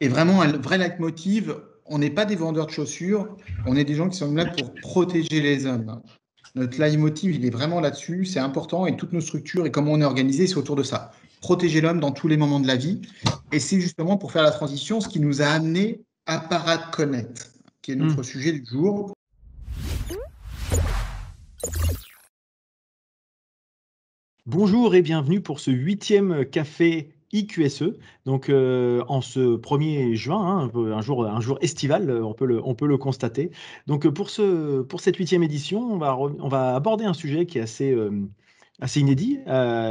Et vraiment, un vrai leitmotiv, on n'est pas des vendeurs de chaussures, on est des gens qui sont là pour protéger les hommes. Notre leitmotiv, il est vraiment là-dessus, c'est important et toutes nos structures et comment on est organisé, c'est autour de ça. Protéger l'homme dans tous les moments de la vie. Et c'est justement pour faire la transition ce qui nous a amené à Parade Connect, qui est notre Hmm. sujet du jour. Bonjour et bienvenue pour ce 8e café IQSE. Donc en ce 1er juin, hein, un jour estival, on peut le constater. Donc pour cette 8e édition, on va aborder un sujet qui est assez inédit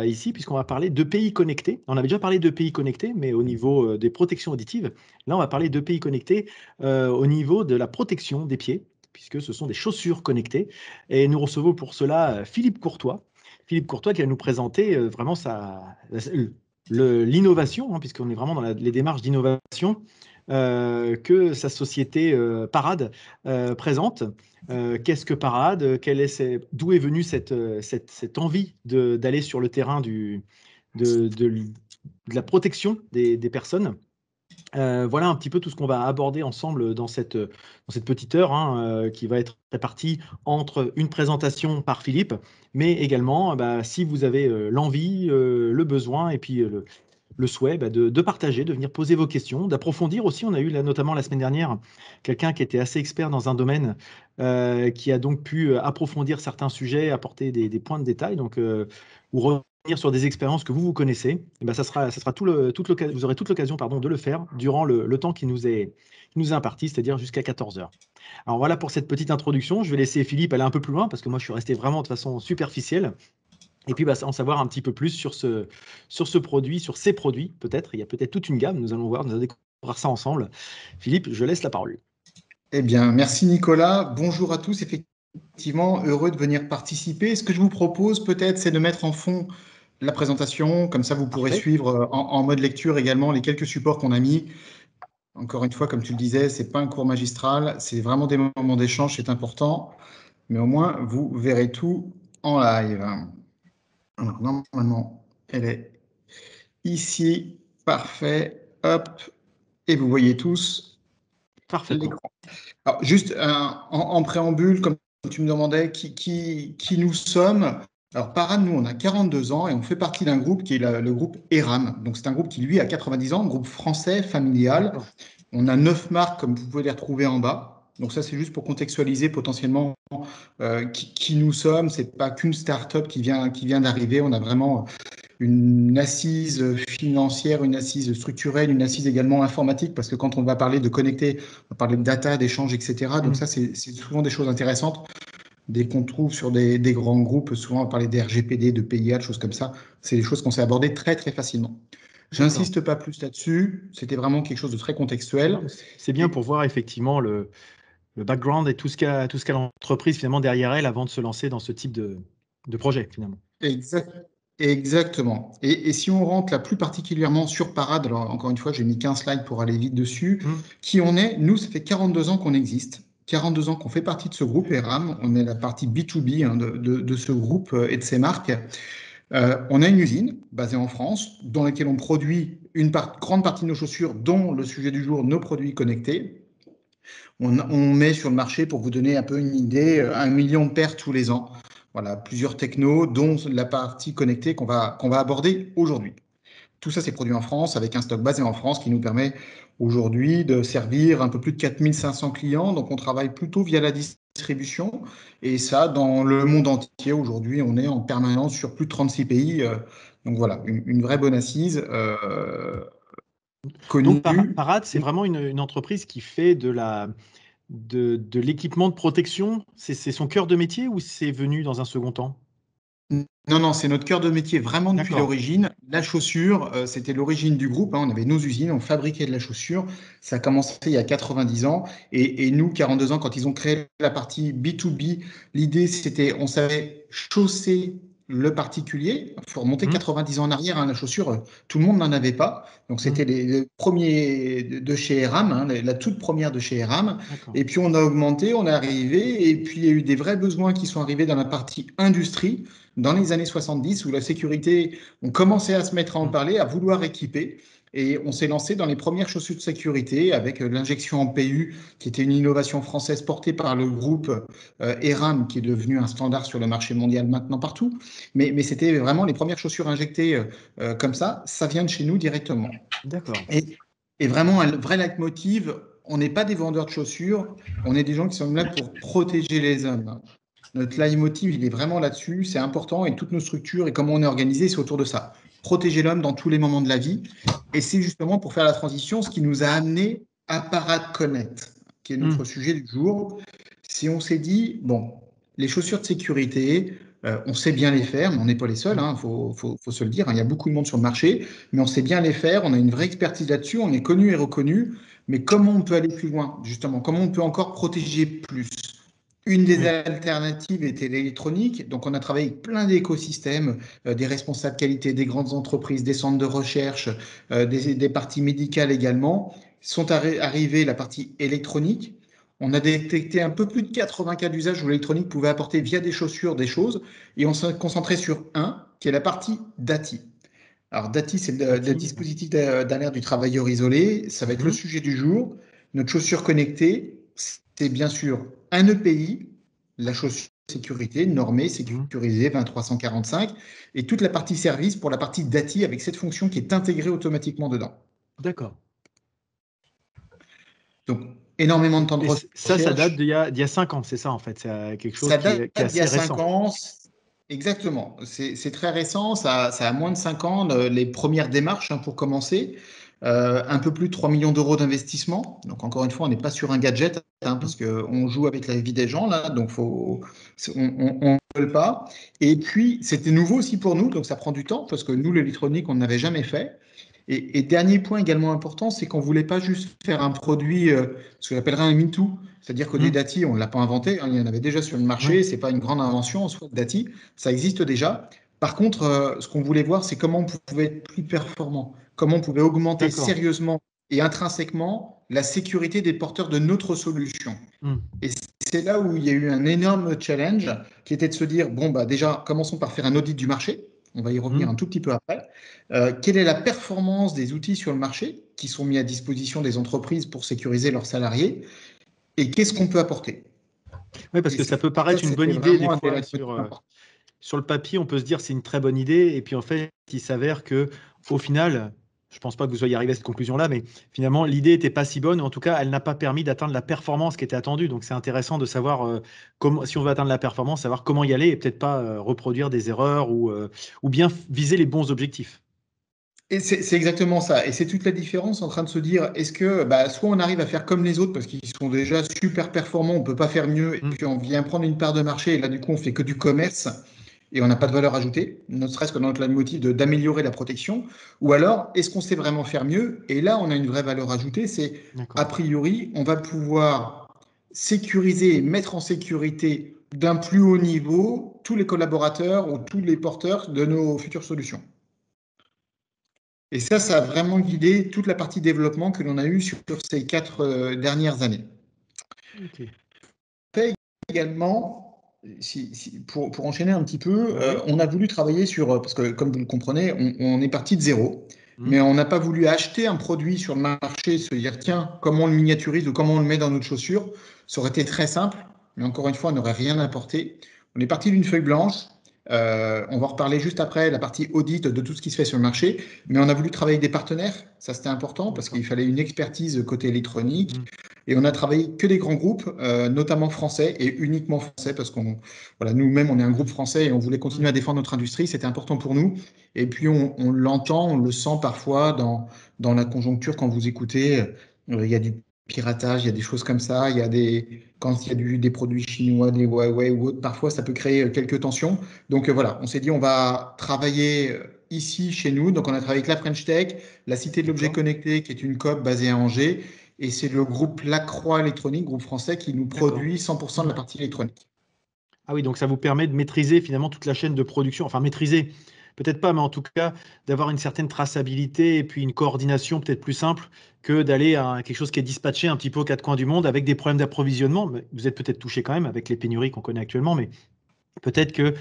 ici, puisqu'on va parler de pays connectés. On avait déjà parlé de pays connectés, mais au niveau des protections auditives. Là, on va parler de pays connectés au niveau de la protection des pieds, puisque ce sont des chaussures connectées. Et nous recevons pour cela Philippe Courtois. Philippe Courtois qui va nous présenter vraiment l'innovation, hein, puisqu'on est vraiment dans les démarches d'innovation que sa société Parade présente. Qu'est-ce que Parade? D'où est venue cette envie d'aller sur le terrain de la protection des personnes? Voilà un petit peu tout ce qu'on va aborder ensemble dans cette petite heure, hein, qui va être répartie entre une présentation par Philippe, mais également, bah, si vous avez l'envie, le besoin et puis le souhait, bah, de partager, de venir poser vos questions, d'approfondir aussi. On a eu là, notamment la semaine dernière quelqu'un qui était assez expert dans un domaine, qui a donc pu approfondir certains sujets, apporter des points de détail, donc, ou revenir sur des expériences que vous connaissez. Et ben, ça sera vous aurez toute l'occasion, pardon, de le faire durant le temps qui nous est imparti, c'est-à-dire jusqu'à 14 heures. Alors voilà pour cette petite introduction. Je vais laisser Philippe aller un peu plus loin parce que moi je suis resté vraiment de façon superficielle. Et puis, bah, en savoir un petit peu plus sur ce produit, sur ces produits, peut-être. Il y a peut-être toute une gamme, nous allons voir, nous allons découvrir ça ensemble. Philippe, je laisse la parole. Eh bien, merci Nicolas. Bonjour à tous. Effectivement, heureux de venir participer. Ce que je vous propose peut-être, c'est de mettre en fond la présentation. Comme ça, vous pourrez Parfait. suivre en mode lecture également les quelques supports qu'on a mis. Encore une fois, comme tu le disais, c'est pas un cours magistral, c'est vraiment des moments d'échange, c'est important. Mais au moins, vous verrez tout en live. Alors, normalement, elle est ici. Parfait. Hop. Et vous voyez tous Parfaitement. l'écran. Alors, juste en préambule, comme tu me demandais, qui nous sommes. Alors, Parade, nous, on a 42 ans et on fait partie d'un groupe qui est le groupe ERAM. Donc, c'est un groupe qui, lui, a 90 ans, un groupe français, familial. D'accord. On a 9 marques, comme vous pouvez les retrouver en bas. Donc, ça, c'est juste pour contextualiser potentiellement qui nous sommes. C'est pas qu'une start-up qui vient d'arriver. On a vraiment une assise financière, une assise structurelle, une assise également informatique, parce que quand on va parler de connecter, on va parler de data, d'échange, etc. Donc Mm. ça, c'est souvent des choses intéressantes. Dès qu'on trouve sur des grands groupes, souvent on va parler des RGPD, de PIA, de choses comme ça, c'est des choses qu'on sait aborder très, très facilement. D'accord. J'insiste pas plus là-dessus, c'était vraiment quelque chose de très Non, contextuel. mais c'est bien pour voir effectivement le background et tout ce qu'a l'entreprise finalement derrière elle avant de se lancer dans ce type de projet finalement. Exact- Exactement. Et si on rentre là plus particulièrement sur Parade, alors encore une fois, j'ai mis 15 slides pour aller vite dessus, Mm. qui on est, nous, ça fait 42 ans qu'on existe, 42 ans qu'on fait partie de ce groupe ERAM, on est la partie B2B hein, de ce groupe et de ses marques. On a une usine basée en France dans laquelle on produit grande partie de nos chaussures, dont le sujet du jour, nos produits connectés. On met sur le marché, pour vous donner un peu une idée, 1 million de paires tous les ans. Voilà, plusieurs technos, dont la partie connectée qu'on va aborder aujourd'hui. Tout ça, c'est produit en France avec un stock basé en France qui nous permet aujourd'hui de servir un peu plus de 4500 clients. Donc, on travaille plutôt via la distribution. Et ça, dans le monde entier, aujourd'hui, on est en permanence sur plus de 36 pays. Donc, voilà, une vraie bonne assise Donc connue. Parade, c'est vraiment une entreprise qui fait de l'équipement de protection. C'est son cœur de métier ou c'est venu dans un second temps? Non, non, c'est notre cœur de métier vraiment depuis D'accord. l'origine. La chaussure, c'était l'origine du groupe, hein. On avait nos usines, on fabriquait de la chaussure. Ça a commencé il y a 90 ans. Et nous, 42 ans, quand ils ont créé la partie B2B, l'idée, c'était, on savait chausser le particulier. Il faut remonter Mm. 90 ans en arrière, hein. La chaussure, tout le monde n'en avait pas. Donc, c'était Mm. les premiers de chez ERAM, hein, la toute première de chez ERAM. D'accord. Et puis, on a augmenté, on est arrivé. Et puis, il y a eu des vrais besoins qui sont arrivés dans la partie industrie dans les années 70 où la sécurité, on commençait à se mettre à en Mm. parler, à vouloir équiper. et on s'est lancé dans les premières chaussures de sécurité avec l'injection en PU, qui était une innovation française portée par le groupe ERAM, qui est devenu un standard sur le marché mondial maintenant partout. Mais c'était vraiment les premières chaussures injectées comme ça vient de chez nous directement. D'accord. Et vraiment, un vrai leitmotiv, on n'est pas des vendeurs de chaussures, on est des gens qui sont là pour protéger les hommes. Notre leitmotiv, il est vraiment là-dessus, c'est important, et toutes nos structures et comment on est organisé, c'est autour de ça. Protéger l'homme dans tous les moments de la vie. Et c'est justement pour faire la transition ce qui nous a amené à Parade Connect, qui est notre sujet du jour. Si on s'est dit, bon, les chaussures de sécurité, on sait bien les faire, mais on n'est pas les seuls, faut se le dire, hein, il y a beaucoup de monde sur le marché, mais on sait bien les faire, on a une vraie expertise là-dessus, on est connu et reconnu, mais comment on peut aller plus loin, justement, comment on peut encore protéger plus? Une des alternatives était l'électronique. Donc, on a travaillé avec plein d'écosystèmes, des responsables qualité, des grandes entreprises, des centres de recherche, des parties médicales également. Sont arrivées la partie électronique. On a détecté un peu plus de 80 cas d'usage où l'électronique pouvait apporter via des chaussures des choses. Et on s'est concentré sur un, qui est la partie DATI. Alors, DATI, c'est le dispositif d'alerte du travailleur isolé. Ça va être le sujet du jour. Notre chaussure connectée, c'est bien sûr un EPI, la chaussure sécurité, normée, sécurisée, 20345, et toute la partie service pour la partie DATI avec cette fonction qui est intégrée automatiquement dedans. D'accord. Donc, énormément de temps de recherche. Ça date d'il y a 5 ans, c'est ça en fait. C'est quelque chose qui est assez récent. 5 ans. Exactement, c'est très récent, ça a moins de 5 ans, les premières démarches pour commencer, un peu plus de 3 millions d'euros d'investissement. Donc encore une fois, on n'est pas sur un gadget parce qu'on joue avec la vie des gens là, donc on ne veut pas. Et puis c'était nouveau aussi pour nous, donc ça prend du temps parce que nous l'électronique on n'avait jamais fait. Et dernier point également important, c'est qu'on ne voulait pas juste faire un produit, ce que j'appellerais un MeToo, c'est-à-dire que des DATI, on ne l'a pas inventé, il y en avait déjà sur le marché, ce n'est pas une grande invention en soi, DATI, ça existe déjà. Par contre, ce qu'on voulait voir, c'est comment on pouvait être plus performant, comment on pouvait augmenter sérieusement et intrinsèquement la sécurité des porteurs de notre solution. Et c'est là où il y a eu un énorme challenge qui était de se dire, bon, bah, déjà, commençons par faire un audit du marché. On va y revenir un tout petit peu après. Quelle est la performance des outils sur le marché qui sont mis à disposition des entreprises pour sécuriser leurs salariés et qu'est-ce qu'on peut apporter? Oui, parce que ça peut paraître une bonne idée des fois sur le papier, on peut se dire c'est une très bonne idée et puis en fait, il s'avère que au final, je ne pense pas que vous soyez arrivé à cette conclusion-là, mais finalement, l'idée n'était pas si bonne, ou en tout cas, elle n'a pas permis d'atteindre la performance qui était attendue. Donc, c'est intéressant de savoir comment, si on veut atteindre la performance, savoir comment y aller et peut-être pas reproduire des erreurs ou bien viser les bons objectifs. Et c'est exactement ça. Et c'est toute la différence en train de se dire, est-ce que soit on arrive à faire comme les autres parce qu'ils sont déjà super performants, on ne peut pas faire mieux, et puis on vient prendre une part de marché, et là du coup on fait que du commerce et on n'a pas de valeur ajoutée, ne serait-ce que dans notre motif d'améliorer la protection, ou alors est-ce qu'on sait vraiment faire mieux? Et là on a une vraie valeur ajoutée, c'est a priori on va pouvoir sécuriser et mettre en sécurité d'un plus haut niveau tous les collaborateurs ou tous les porteurs de nos futures solutions. Et ça a vraiment guidé toute la partie développement que l'on a eue sur ces 4 dernières années. Également, pour enchaîner un petit peu, on a voulu travailler sur, parce que comme vous le comprenez, on est parti de zéro, mais on n'a pas voulu acheter un produit sur le marché, se dire, tiens, comment on le miniaturise ou comment on le met dans notre chaussure. Ça aurait été très simple, mais encore une fois, on n'aurait rien apporté. On est parti d'une feuille blanche. On va reparler juste après la partie audit de tout ce qui se fait sur le marché, mais on a voulu travailler avec des partenaires, ça c'était important parce qu'il fallait une expertise côté électronique, et on a travaillé que des grands groupes, notamment français et uniquement français parce qu'on, voilà, nous-mêmes on est un groupe français et on voulait continuer à défendre notre industrie, c'était important pour nous. Et puis on l'entend, on le sent parfois dans la conjoncture quand vous écoutez, il y a du piratage, il y a des choses comme ça, quand il y a des produits chinois, des Huawei ou autres, parfois ça peut créer quelques tensions. Donc voilà, on s'est dit on va travailler ici chez nous. Donc on a travaillé avec la French Tech, la Cité de l'Objet Connecté qui est une coop basée à Angers, et c'est le groupe Lacroix Électronique, groupe français, qui nous produit 100% de la partie électronique. Ah oui, donc ça vous permet de maîtriser finalement toute la chaîne de production, enfin maîtriser, peut-être pas, mais en tout cas d'avoir une certaine traçabilité et puis une coordination peut-être plus simple que d'aller à quelque chose qui est dispatché un petit peu aux quatre coins du monde avec des problèmes d'approvisionnement. Vous êtes peut-être touché quand même avec les pénuries qu'on connaît actuellement, mais peut-être que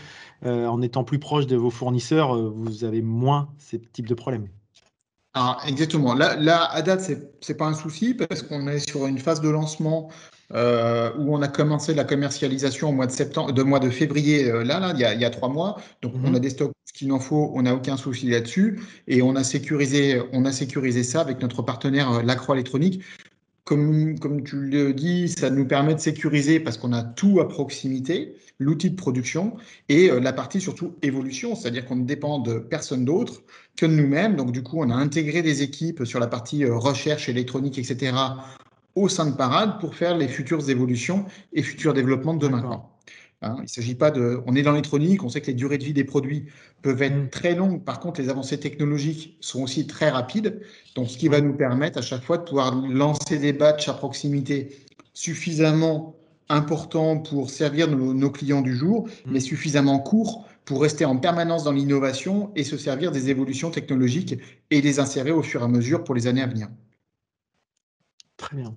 en étant plus proche de vos fournisseurs, vous avez moins ces types de problèmes. Alors, exactement. Là, à date, c'est pas un souci parce qu'on est sur une phase de lancement où on a commencé la commercialisation au mois de septembre, mois de février, il y a 3 mois. Donc, on a Mhm. des stocks, ce qu'il en faut, on n'a aucun souci là-dessus. Et on a sécurisé ça avec notre partenaire Lacroix Électronique. Comme tu le dis, ça nous permet de sécuriser parce qu'on a tout à proximité, l'outil de production et la partie surtout évolution, c'est-à-dire qu'on ne dépend de personne d'autre que de nous-mêmes. Donc du coup, on a intégré des équipes sur la partie recherche électronique, etc., au sein de Parade pour faire les futures évolutions et futurs développements de demain, D'accord. quoi. Hein, il s'agit pas de. On est dans l'électronique, on sait que les durées de vie des produits peuvent être Mhm. très longues. Par contre, les avancées technologiques sont aussi très rapides. Donc, ce qui va Ouais. nous permettre à chaque fois de pouvoir lancer des batchs à proximité suffisamment importants pour servir nos clients du jour, mais Mhm. suffisamment courts pour rester en permanence dans l'innovation et se servir des évolutions technologiques et les insérer au fur et à mesure pour les années à venir. Très bien.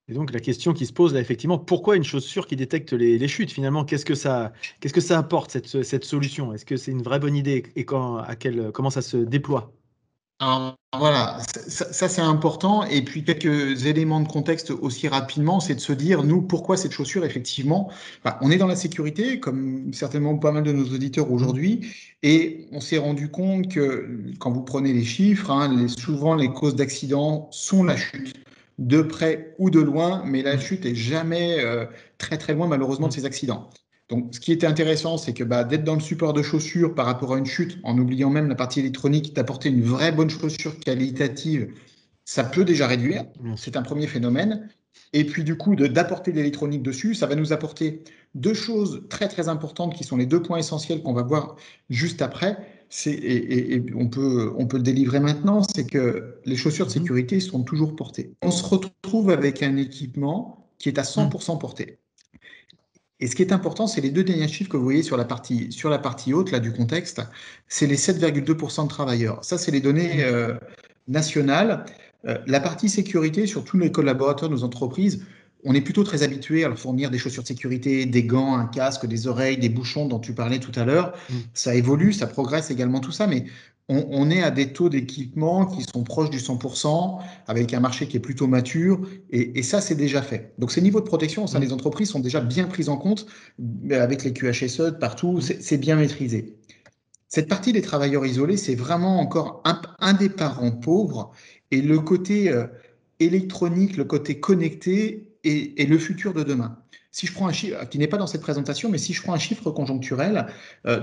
Et donc la question qui se pose là, effectivement, pourquoi une chaussure qui détecte les chutes finalement? Qu'est-ce que ça apporte cette solution? Est-ce que c'est une vraie bonne idée et comment ça se déploie? Alors voilà, ça, c'est important. Et puis quelques éléments de contexte aussi rapidement, c'est de se dire, nous, pourquoi cette chaussure, effectivement, bah, on est dans la sécurité, comme certainement pas mal de nos auditeurs Mhm. aujourd'hui, et on s'est rendu compte que quand vous prenez les chiffres, hein, souvent les causes d'accident sont la chute, de près ou de loin, mais la Mhm. chute est jamais très très loin malheureusement de Mhm. ces accidents. Donc, ce qui était intéressant, c'est que bah, d'être dans le support de chaussures par rapport à une chute, en oubliant même la partie électronique, d'apporter une vraie bonne chaussure qualitative, ça peut déjà réduire. Bien sûr. C'est un premier phénomène. Et puis, du coup, d'apporter de l'électronique dessus, ça va nous apporter deux choses très, très importantes qui sont les deux points essentiels qu'on va voir juste après. Et on peut le délivrer maintenant, c'est que les chaussures de Mhm. sécurité sont toujours portées. On se retrouve avec un équipement qui est à Mhm. 100% porté. Et ce qui est important, c'est les deux derniers chiffres que vous voyez sur la partie haute là, du contexte, c'est les 7,2% de travailleurs. Ça, c'est les données Mhm. nationales. La partie sécurité, sur tous les collaborateurs de nos entreprises, on est plutôt très habitué à leur fournir des chaussures de sécurité, des gants, un casque, des oreilles, des bouchons dont tu parlais tout à l'heure. Mhm. Ça évolue, ça progresse également tout ça, mais on est à des taux d'équipement qui sont proches du 100%, avec un marché qui est plutôt mature, et ça, c'est déjà fait. Donc, ces niveaux de protection au sein des Mhm. entreprises sont déjà bien pris en compte avec les QHSE partout, Mhm. c'est bien maîtrisé. Cette partie des travailleurs isolés, c'est vraiment encore un des parents pauvres, et le côté électronique, le côté connecté est le futur de demain. Si je prends un chiffre, qui n'est pas dans cette présentation, mais si je prends un chiffre conjoncturel,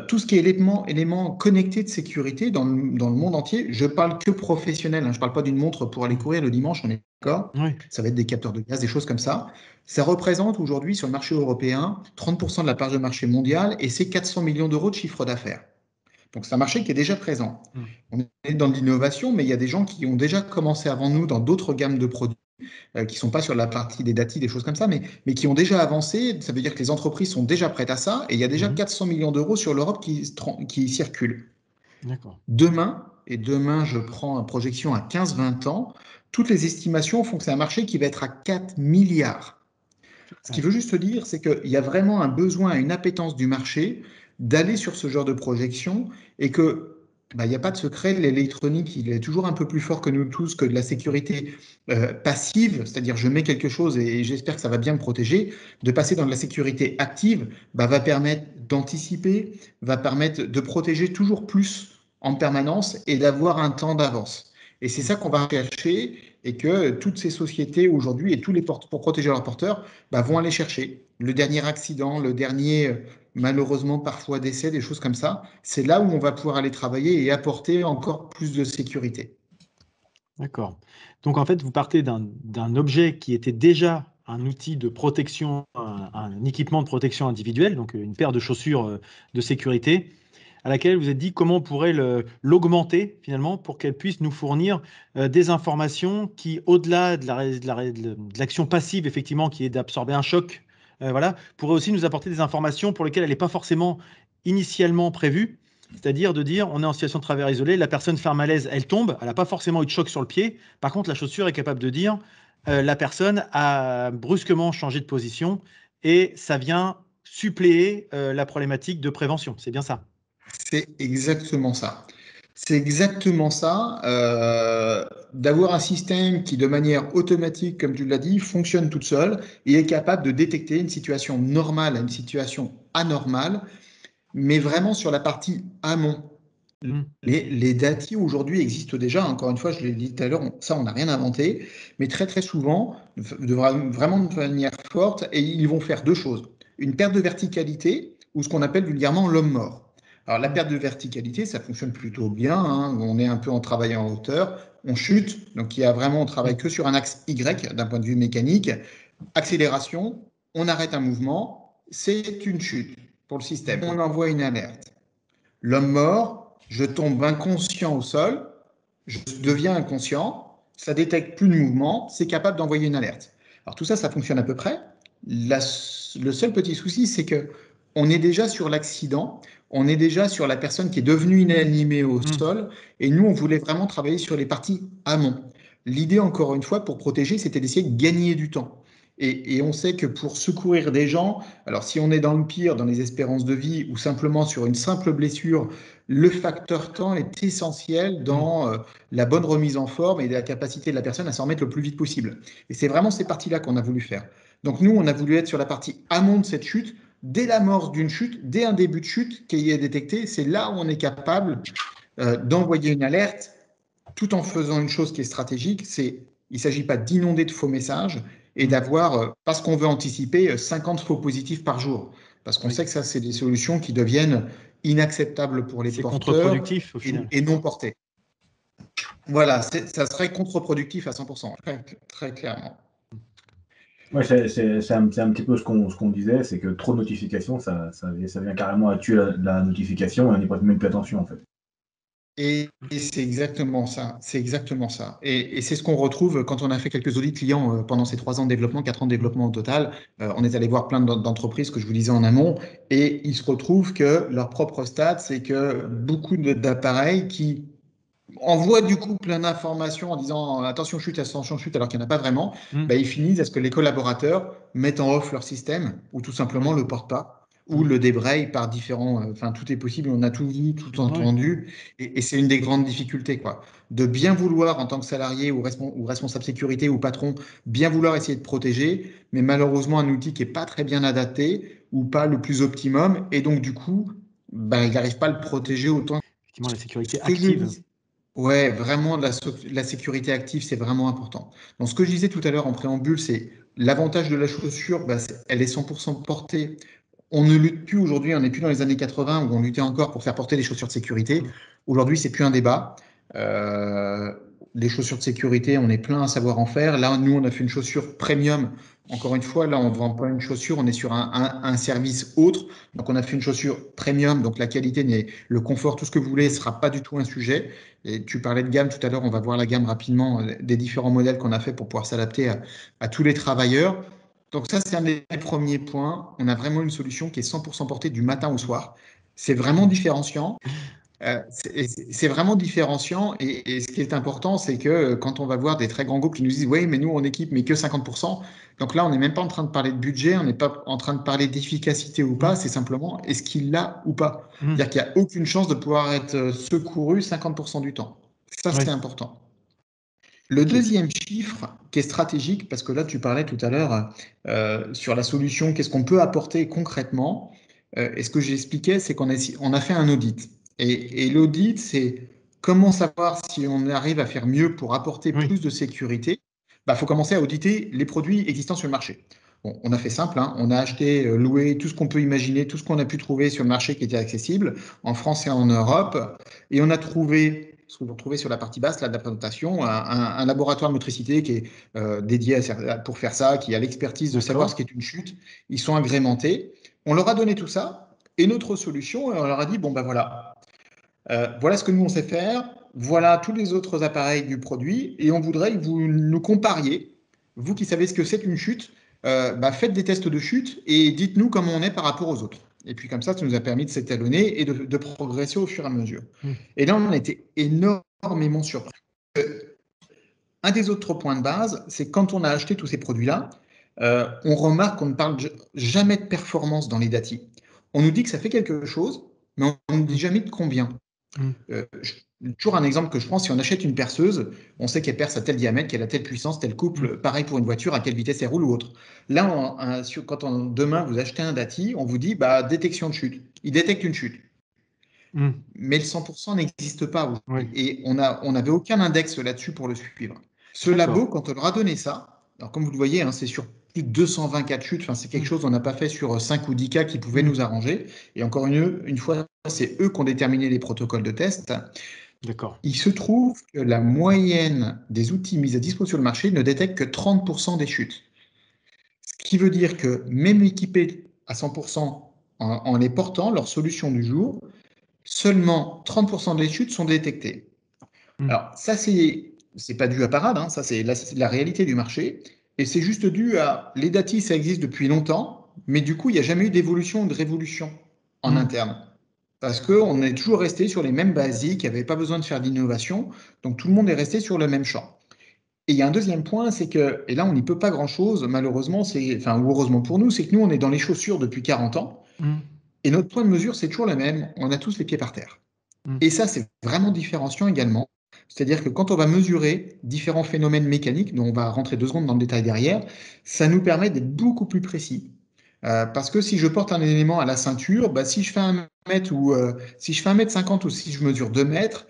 tout ce qui est éléments connectés de sécurité dans le monde entier, je parle que professionnel, hein, je ne parle pas d'une montre pour aller Mhm. courir le dimanche, on est d'accord? Oui. Ça va être des capteurs de gaz, des choses comme ça. Ça représente aujourd'hui sur le marché européen 30% de la part de marché mondial et c'est 400 millions d'euros de chiffre d'affaires. Donc c'est un marché qui est déjà présent. Mhm. On est dans l'innovation, mais il y a des gens qui ont déjà commencé avant nous dans d'autres gammes de produits, qui ne sont pas sur la partie des datis, des choses comme ça, mais qui ont déjà avancé. Ça veut dire que les entreprises sont déjà prêtes à ça, et il y a déjà Mhm. 400 millions d'euros sur l'Europe qui circulent. D'accord. Demain, je prends une projection à 15-20 ans, toutes les estimations font que c'est un marché qui va être à 4 milliards. Ce qui Ouais. veut juste dire, c'est qu'il y a vraiment un besoin, une appétence du marché d'aller sur ce genre de projection et que bah, il n'y a pas de secret, l'électronique, il est toujours un peu plus fort que nous tous, que de la sécurité passive, c'est-à-dire je mets quelque chose et j'espère que ça va bien me protéger. De passer dans de la sécurité active bah, va permettre d'anticiper, va permettre de protéger toujours plus en permanence et d'avoir un temps d'avance. Et c'est Mhm. ça qu'on va chercher et que toutes ces sociétés aujourd'hui et tous les porteurs, pour protéger leurs porteurs, bah, vont aller chercher. Le dernier accident, le dernier, malheureusement, parfois décès, des choses comme ça, c'est là où on va pouvoir aller travailler et apporter encore plus de sécurité. D'accord. Donc en fait, vous partez d'un objet qui était déjà un outil de protection, un équipement de protection individuelle, donc une paire de chaussures de sécurité, à laquelle vous êtes dit comment on pourrait l'augmenter finalement pour qu'elle puisse nous fournir des informations qui, au-delà de l'action passive, effectivement, qui est d'absorber un choc, voilà, pourrait aussi nous apporter des informations pour lesquelles elle n'est pas forcément initialement prévue. C'est-à-dire de dire, on est en situation de travers isolé, la personne fait un malaise, elle tombe, elle n'a pas forcément eu de choc sur le pied. Par contre, la chaussure est capable de dire, la personne a brusquement changé de position et ça vient suppléer la problématique de prévention. C'est bien ça. C'est exactement ça. C'est exactement ça. D'avoir un système qui, de manière automatique, comme tu l'as dit, fonctionne toute seule et est capable de détecter une situation normale à une situation anormale, mais vraiment sur la partie amont. Hmm. Les datis aujourd'hui existent déjà. Encore une fois, je l'ai dit tout à l'heure, ça, on n'a rien inventé, mais très très souvent, vraiment de manière forte, et ils vont faire deux choses. Une perte de verticalité ou ce qu'on appelle vulgairement l'homme mort. Alors la perte de verticalité, ça fonctionne plutôt bien, hein. On est un peu en travail en hauteur, on chute, donc il y a vraiment, on travaille que sur un axe Y d'un point de vue mécanique. Accélération, on arrête un mouvement, c'est une chute pour le système. On envoie une alerte. L'homme mort, je tombe inconscient au sol, je deviens inconscient, ça détecte plus de mouvement, c'est capable d'envoyer une alerte. Alors tout ça, ça fonctionne à peu près. Le seul petit souci, c'est que on est déjà sur l'accident, on est déjà sur la personne qui est devenue inanimée au sol, et nous, on voulait vraiment travailler sur les parties amont. L'idée, encore une fois, pour protéger, c'était d'essayer de gagner du temps. Et on sait que pour secourir des gens, alors si on est dans le pire, dans les espérances de vie, ou simplement sur une simple blessure, le facteur temps est essentiel dans la bonne remise en forme et la capacité de la personne à s'en remettre le plus vite possible. Et c'est vraiment ces parties-là qu'on a voulu faire. Donc nous, on a voulu être sur la partie amont de cette chute, dès l'amorce d'une chute, dès un début de chute qui est détecté, c'est là où on est capable d'envoyer une alerte, tout en faisant une chose qui est stratégique, il ne s'agit pas d'inonder de faux messages et d'avoir, parce qu'on veut anticiper, 50 faux positifs par jour. Parce qu'on sait que ça, c'est des solutions qui deviennent inacceptables pour les C'est porteurs contre-productif au final. et non portés. Voilà, ça serait contre-productif à 100%, très, très clairement. Ouais, c'est un petit peu ce qu'on disait, c'est que trop de notifications, ça vient carrément à tuer la notification et on n'y prête même plus attention en fait. Et c'est exactement ça, c'est exactement ça. Et c'est ce qu'on retrouve quand on a fait quelques audits clients pendant ces 3 ans de développement, 4 ans de développement au total. On est allé voir plein d'entreprises que je vous disais en amont, et ils se retrouvent que leur propre stat, c'est que beaucoup d'appareils qui envoient du coup plein d'informations en disant attention chute, alors qu'il n'y en a pas vraiment, bah, ils finissent à ce que les collaborateurs mettent en off leur système ou tout simplement le portent pas ou le débrayent par différents. Enfin, tout est possible, on a tout vu, tout entendu, et c'est une des grandes difficultés, quoi. De bien vouloir, en tant que salarié ou responsable sécurité ou patron, bien vouloir essayer de protéger, mais malheureusement, un outil qui n'est pas très bien adapté ou pas le plus optimum, et donc, du coup, bah, il n'arrive pas à le protéger autant. Effectivement, la sécurité Ce que je active. dis, ouais, vraiment, la sécurité active, c'est vraiment important. Donc, ce que je disais tout à l'heure en préambule, c'est l'avantage de la chaussure, bah, elle est 100% portée. On ne lutte plus aujourd'hui, on n'est plus dans les années 80 où on luttait encore pour faire porter des chaussures de sécurité. Aujourd'hui, c'est plus un débat. Euh, les chaussures de sécurité, on est plein à savoir en faire. Là, nous, on a fait une chaussure premium. Encore une fois, là, on ne vend pas une chaussure, on est sur un service autre. Donc, on a fait une chaussure premium. Donc, la qualité, le confort, tout ce que vous voulez, ne sera pas du tout un sujet. Et tu parlais de gamme tout à l'heure, on va voir la gamme rapidement des différents modèles qu'on a fait pour pouvoir s'adapter à tous les travailleurs. Donc ça, c'est un des premiers points. On a vraiment une solution qui est 100% portée du matin au soir. C'est vraiment différenciant. C'est vraiment différenciant. Et ce qui est important, c'est que quand on va voir des très grands groupes qui nous disent, oui, mais nous, on équipe, mais que 50%. Donc là, on n'est même pas en train de parler de budget, on n'est pas en train de parler d'efficacité ou pas. C'est simplement, est-ce qu'il l'a ou pas? C'est-à-dire qu'il n'y a aucune chance de pouvoir être secouru 50% du temps. Ça, c'est important. Le deuxième chiffre qui est stratégique, parce que là, tu parlais tout à l'heure sur la solution, qu'est-ce qu'on peut apporter concrètement. Et ce que j'expliquais, c'est on a fait un audit. Et l'audit, c'est comment savoir si on arrive à faire mieux pour apporter plus de sécurité. Bah, faut commencer à auditer les produits existants sur le marché. Bon, on a fait simple, hein. On a acheté, loué tout ce qu'on peut imaginer, tout ce qu'on a pu trouver sur le marché qui était accessible, en France et en Europe. Et on a trouvé ce que vous retrouvez sur la partie basse là, de la présentation, un laboratoire de motricité qui est dédié pour faire ça, qui a l'expertise de savoir ce qu'est une chute. Ils sont agrémentés. On leur a donné tout ça et notre solution, on leur a dit, bon ben voilà, voilà ce que nous on sait faire, voilà tous les autres appareils du produit et on voudrait que vous nous compariez, vous qui savez ce que c'est une chute, faites des tests de chute et dites-nous comment on est par rapport aux autres. Et puis comme ça nous a permis de s'étalonner et de progresser au fur et à mesure. Et là, on a été énormément surpris. Un des autres points de base, c'est quand on a acheté tous ces produits-là, on remarque qu'on ne parle jamais de performance dans les datis. On nous dit que ça fait quelque chose, mais on ne nous dit jamais de combien. Toujours un exemple que je prends, si on achète une perceuse, on sait qu'elle perce à tel diamètre, qu'elle a telle puissance, tel couple, pareil pour une voiture, à quelle vitesse elle roule ou autre. Là, demain vous achetez un Dati, on vous dit détection de chute. Il détecte une chute. Mais le 100% n'existe pas aujourd'hui. Et on n'avait aucun index là-dessus pour le suivre. Ce labo, quand on leur a donné ça, alors comme vous le voyez, c'est sur plus de 224 chutes, c'est quelque chose qu'on n'a pas fait sur 5 ou 10 cas qui pouvaient nous arranger. Et encore une fois, c'est eux qui ont déterminé les protocoles de test. D'accord. Il se trouve que la moyenne des outils mis à disposition sur le marché ne détecte que 30% des chutes. Ce qui veut dire que même équipés à 100% en les portant, leur solution du jour, seulement 30% des chutes sont détectées. Alors, ça, c'est pas dû à Parade, ça, c'est la réalité du marché. Et c'est juste dû à. Les Dati, ça existe depuis longtemps, mais du coup, il n'y a jamais eu d'évolution ou de révolution en interne. Parce qu'on est toujours resté sur les mêmes basiques, il n'y avait pas besoin de faire d'innovation, donc tout le monde est resté sur le même champ. Et il y a un deuxième point, c'est que, et là on n'y peut pas grand-chose, malheureusement, ou heureusement pour nous, c'est que nous on est dans les chaussures depuis 40 ans, et notre point de mesure c'est toujours le même, on a tous les pieds par terre. Et ça c'est vraiment différenciant également, c'est-à-dire que quand on va mesurer différents phénomènes mécaniques, dont on va rentrer 2 secondes dans le détail derrière, ça nous permet d'être beaucoup plus précis. Parce que si je porte un élément à la ceinture, si je fais 1 mètre ou si je fais 1,50 m ou si je mesure 2 mètres,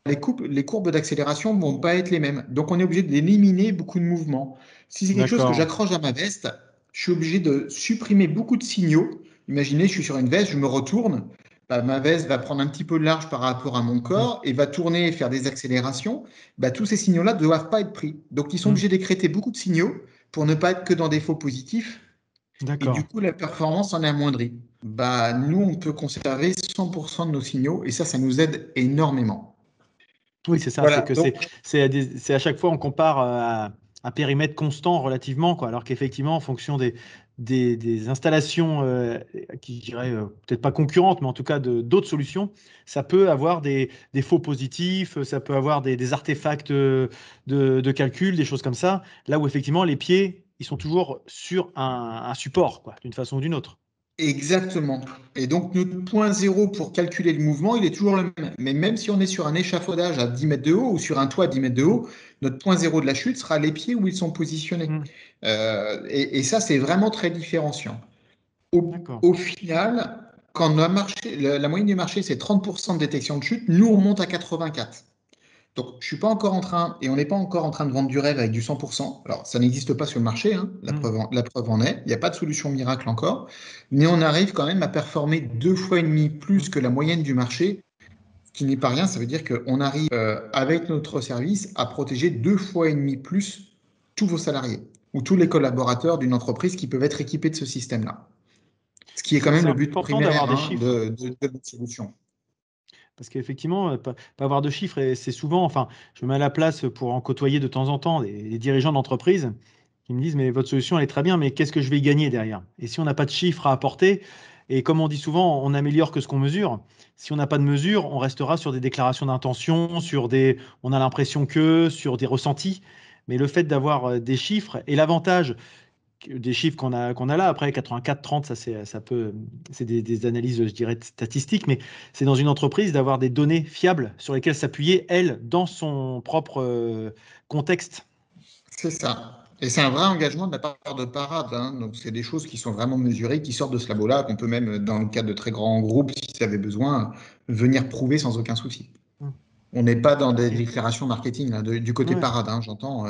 les courbes d'accélération ne vont pas être les mêmes. Donc on est obligé d'éliminer beaucoup de mouvements. Si c'est quelque chose que j'accroche à ma veste, je suis obligé de supprimer beaucoup de signaux. Imaginez, je suis sur une veste, je me retourne, ma veste va prendre un petit peu de large par rapport à mon corps et va tourner et faire des accélérations. Tous ces signaux-là ne doivent pas être pris. Donc ils sont obligés d'écréter beaucoup de signaux pour ne pas être que dans des faux positifs. Et du coup, la performance en est amoindrie. Nous, on peut conserver 100% de nos signaux et ça nous aide énormément. Oui, c'est ça. Voilà, C'est à chaque fois, on compare à un périmètre constant relativement, alors qu'effectivement, en fonction des installations qui, je dirais, peut-être pas concurrentes, mais en tout cas d'autres solutions, ça peut avoir des faux positifs, ça peut avoir des artefacts de calcul, des choses comme ça, là où effectivement, les pieds, ils sont toujours sur un support, d'une façon ou d'une autre. exactement. Et donc, notre point zéro pour calculer le mouvement, il est toujours le même. Mais même si on est sur un échafaudage à 10 mètres de haut ou sur un toit à 10 mètres de haut, notre point zéro de la chute sera les pieds où ils sont positionnés. Et ça, c'est vraiment très différenciant. Au final, quand la moyenne du marché, c'est 30% de détection de chute, nous, on monte à 84%. Donc, je suis pas encore en train, et on n'est pas encore en train de vendre du rêve avec du 100%. Alors, ça n'existe pas sur le marché, la preuve en est. Il n'y a pas de solution miracle encore. Mais on arrive quand même à performer 2,5 fois plus que la moyenne du marché, ce qui n'est pas rien. Ça veut dire qu'on arrive, avec notre service, à protéger 2,5 fois plus tous vos salariés ou tous les collaborateurs d'une entreprise qui peuvent être équipés de ce système-là. Ce qui est quand même le but important primaire d'avoir des chiffres. de notre solution. Parce qu'effectivement, pas avoir de chiffres, et c'est souvent, je me mets à la place pour en côtoyer de temps en temps des dirigeants d'entreprise qui me disent, mais votre solution, elle est très bien, mais qu'est-ce que je vais y gagner derrière? Et si on n'a pas de chiffres à apporter, et comme on dit souvent, on n'améliore que ce qu'on mesure. Si on n'a pas de mesure, on restera sur des déclarations d'intention, on a l'impression sur des ressentis. Mais le fait d'avoir des chiffres, et l'avantage des chiffres qu'on a là. Après, 84-30, c'est des analyses, je dirais, statistiques, mais c'est dans une entreprise d'avoir des données fiables sur lesquelles s'appuyer, elle, dans son propre contexte. C'est ça. Et c'est un vrai engagement de la part de Parade. Donc, c'est des choses qui sont vraiment mesurées, qui sortent de ce labo-là, qu'on peut même, dans le cadre de très grands groupes, si ça avait besoin, venir prouver sans aucun souci. On n'est pas dans des déclarations marketing, là, du côté Parade. J'entends,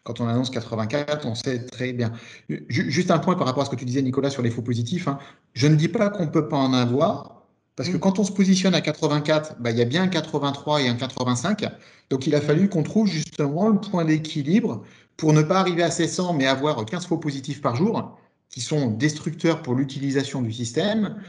quand on annonce 84, on sait très bien. Juste un point par rapport à ce que tu disais, Nicolas, sur les faux positifs. Je ne dis pas qu'on ne peut pas en avoir, parce que quand on se positionne à 84, il y a bien un 83 et un 85. Donc, il a fallu qu'on trouve justement le point d'équilibre pour ne pas arriver à ces 100, mais avoir 15 faux positifs par jour, qui sont destructeurs pour l'utilisation du système,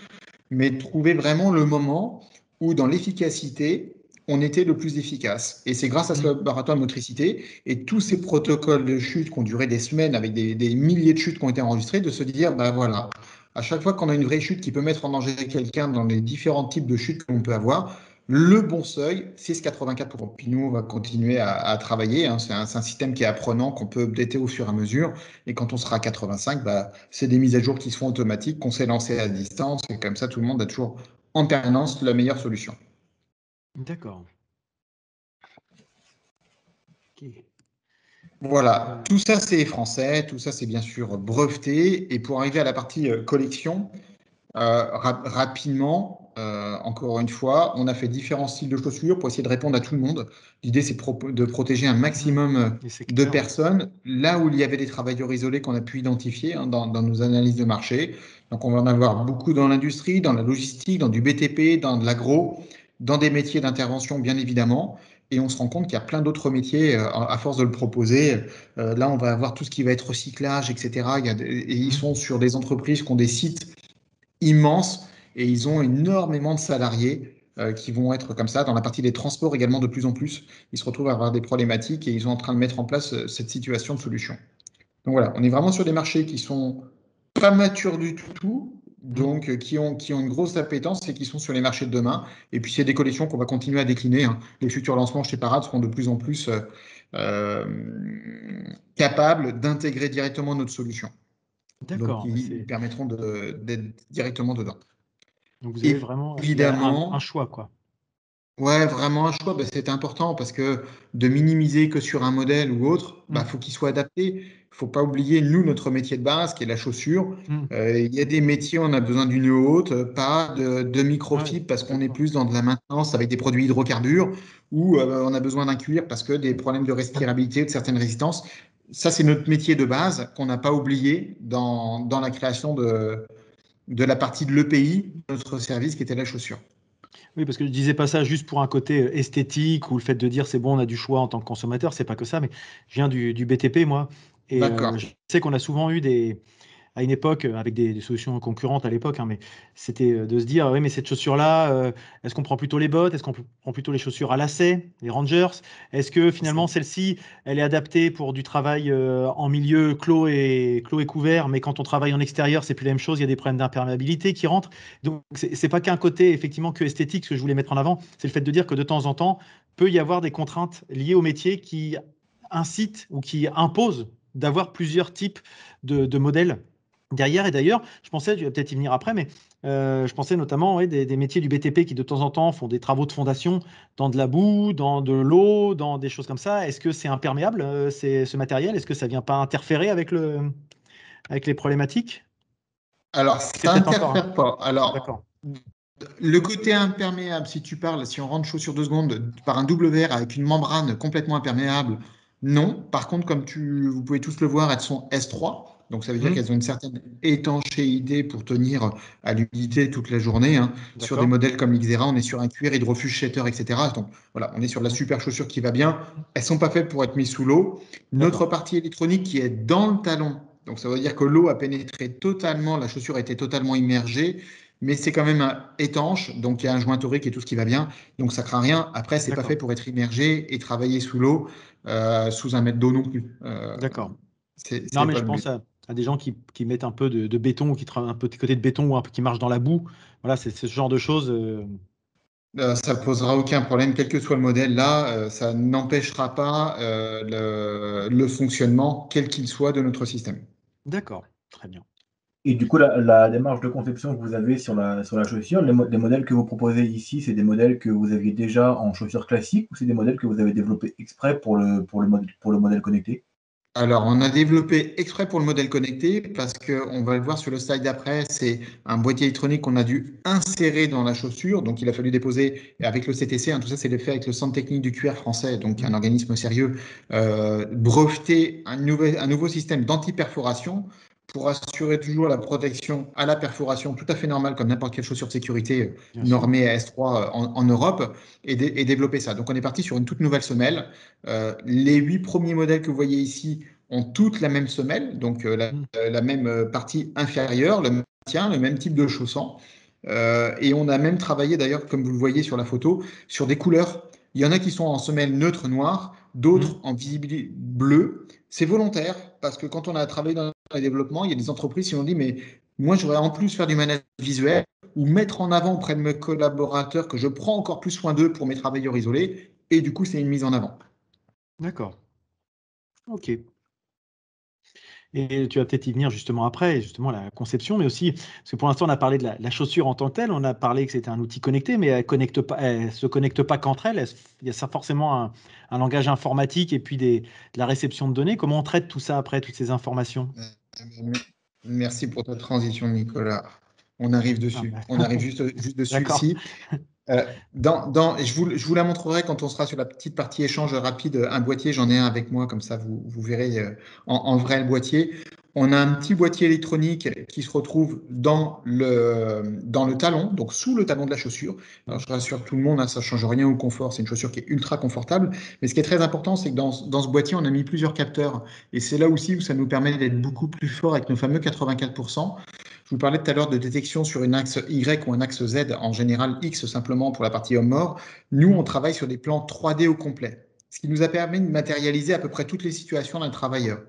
mais trouver vraiment le moment où, dans l'efficacité, on était le plus efficace. Et c'est grâce à ce laboratoire de motricité et tous ces protocoles de chute qui ont duré des semaines avec des milliers de chutes qui ont été enregistrées, de se dire, voilà, à chaque fois qu'on a une vraie chute qui peut mettre en danger quelqu'un dans les différents types de chutes que l'on peut avoir, le bon seuil, c'est ce 84%. Puis nous, on va continuer à travailler. C'est un système qui est apprenant, qu'on peut updater au fur et à mesure. Et quand on sera à 85, c'est des mises à jour qui se font automatiques, qu'on sait lancer à distance. Et comme ça, tout le monde a toujours en permanence la meilleure solution. D'accord. Ok. Voilà, tout ça c'est français, tout ça c'est bien sûr breveté. Et pour arriver à la partie collection, rapidement, encore une fois, on a fait différents styles de chaussures pour essayer de répondre à tout le monde. L'idée, c'est de protéger un maximum Les de secteurs. personnes, là où il y avait des travailleurs isolés qu'on a pu identifier dans nos analyses de marché. Donc, on va en avoir beaucoup dans l'industrie, dans la logistique, dans du BTP, dans de l'agro, dans des métiers d'intervention, bien évidemment. Et on se rend compte qu'il y a plein d'autres métiers, à force de le proposer. Là, on va avoir tout ce qui va être recyclage, etc. Et ils sont sur des entreprises qui ont des sites immenses et ils ont énormément de salariés qui vont être comme ça. Dans la partie des transports également, de plus en plus, ils se retrouvent à avoir des problématiques et ils sont en train de mettre en place cette situation de solution. Donc voilà, on est vraiment sur des marchés qui sont pas matures du tout, donc qui ont une grosse appétence et qui sont sur les marchés de demain. Et puis c'est des collections qu'on va continuer à décliner, hein. Les futurs lancements chez Parade seront de plus en plus euh, capables d'intégrer directement notre solution. Donc D'accord. ils permettront d'être directement dedans. Donc vous avez vraiment, il y a un Évidemment, choix, quoi. ouais, vraiment un choix, bah, c'est important parce que de minimiser que sur un modèle ou autre, bah, faut qu'il soit adapté. Faut pas oublier, nous, notre métier de base, qui est la chaussure. Il y a des métiers, on a besoin d'une haute, pas de Ouais, microfibre parce qu'on est complètement. plus dans de la maintenance avec des produits hydrocarbures ou on a besoin d'un cuir parce que des problèmes de respirabilité ou de certaines résistances. Ça, c'est notre métier de base qu'on n'a pas oublié dans la création de la partie de l'EPI, notre service qui était la chaussure. Oui, parce que je disais pas ça juste pour un côté esthétique ou le fait de dire c'est bon, on a du choix en tant que consommateur, c'est pas que ça, mais je viens du BTP, moi, et D'accord. je sais qu'on a souvent eu à une époque, avec des solutions concurrentes à l'époque, hein, mais c'était de se dire, oui, mais cette chaussure-là, est-ce qu'on prend plutôt les bottes? Est-ce qu'on prend plutôt les chaussures à lacets, les Rangers? Est-ce que finalement, celle-ci, elle est adaptée pour du travail en milieu clos et couvert, mais quand on travaille en extérieur, c'est plus la même chose, il y a des problèmes d'imperméabilité qui rentrent. Donc, c'est pas qu'un côté, effectivement, que esthétique, ce que je voulais mettre en avant, c'est le fait de dire que de temps en temps, peut y avoir des contraintes liées au métier qui incitent ou qui imposent d'avoir plusieurs types de modèles derrière. Et d'ailleurs, je pensais, tu vas peut-être y venir après, mais je pensais notamment des métiers du BTP qui de temps en temps font des travaux de fondation dans de la boue, dans de l'eau, dans des choses comme ça. Est-ce que c'est imperméable, ce matériel? Est-ce que ça vient pas interférer avec les problématiques? Alors, C'est ça peut-être encore, hein. interfère pas. Alors, D'accord. le côté imperméable, si tu parles, si on rentre chaussure 2 secondes par un double verre avec une membrane complètement imperméable, non. Par contre, vous pouvez tous le voir, elles sont S3. Donc, ça veut dire qu'elles ont une certaine étanchéité pour tenir à l'humidité toute la journée, hein. Sur des D'accord. modèles comme l'Xera, on est sur un cuir hydrofuge Shatter, etc. Donc, voilà, on est sur de la super chaussure qui va bien. Elles sont pas faites pour être mises sous l'eau. Notre D'accord. partie électronique qui est dans le talon, donc ça veut dire que l'eau a pénétré totalement, la chaussure a été totalement immergée, mais c'est quand même étanche, donc il y a un joint torique et tout ce qui va bien, donc ça craint rien. Après, c'est pas fait D'accord. pour être immergé et travailler sous l'eau, sous 1 mètre d'eau non plus. D'accord. Non, C'est mais pas je le pense but. à des gens qui mettent un peu de béton ou qui travaillent un petit côté de béton ou un peu qui marchent dans la boue. Voilà, c'est ce genre de choses. Ça posera aucun problème, quel que soit le modèle. Là, ça n'empêchera pas le fonctionnement, quel qu'il soit, de notre système. D'accord. Très bien. Et du coup, la démarche de conception que vous avez sur la chaussure, les modèles que vous proposez ici, c'est des modèles que vous aviez déjà en chaussures classiques ou c'est des modèles que vous avez développés exprès pour le modèle connecté? Alors, on a développé exprès pour le modèle connecté parce qu'on va le voir sur le slide d'après, c'est un boîtier électronique qu'on a dû insérer dans la chaussure. Donc, il a fallu déposer avec le CTC, hein, tout ça, c'est fait avec le Centre technique du cuir français, donc un organisme sérieux, breveter un nouveau système d'anti-perforation pour assurer toujours la protection à la perforation tout à fait normale, comme n'importe quelle chaussure de sécurité Bien sûr. normée à S3 en Europe, et développer ça. Donc, on est parti sur une toute nouvelle semelle. Les 8 premiers modèles que vous voyez ici ont toutes la même semelle, donc la même partie inférieure, le maintien, le même type de chausson. Et on a même travaillé d'ailleurs, comme vous le voyez sur la photo, sur des couleurs. Il y en a qui sont en semelle neutre noire, d'autres en visibilité bleu. C'est volontaire parce que quand on a travaillé dans le développement, il y a des entreprises qui ont dit mais moi j'aurais en plus faire du management visuel ou mettre en avant auprès de mes collaborateurs que je prends encore plus soin d'eux pour mes travailleurs isolés. Et du coup, c'est une mise en avant. D'accord. Ok. Et tu vas peut-être y venir justement après, justement la conception, mais aussi, parce que pour l'instant, on a parlé de la chaussure en tant que telle, on a parlé que c'était un outil connecté, mais elle se connecte pas qu'entre elles. Il y a ça forcément un langage informatique et puis de la réception de données. Comment on traite tout ça après, toutes ces informations? Merci pour ta transition, Nicolas. On arrive Ah, dessus. bah, On arrive juste dessus d'accord, ici. Je vous la montrerai quand on sera sur la petite partie échange rapide. Un boîtier, j'en ai un avec moi, comme ça vous verrez en vrai le boîtier. On a un petit boîtier électronique qui se retrouve dans le talon, donc sous le talon de la chaussure. Alors je rassure tout le monde, hein, ça ne change rien au confort, c'est une chaussure qui est ultra confortable. Mais ce qui est très important, c'est que dans ce boîtier, on a mis plusieurs capteurs. Et c'est là aussi où ça nous permet d'être beaucoup plus fort avec nos fameux 84%. Je vous parlais tout à l'heure de détection sur une axe Y ou un axe Z, en général X simplement pour la partie homme-mort. Nous, on travaille sur des plans 3D au complet, ce qui nous a permis de matérialiser à peu près toutes les situations d'un travailleur.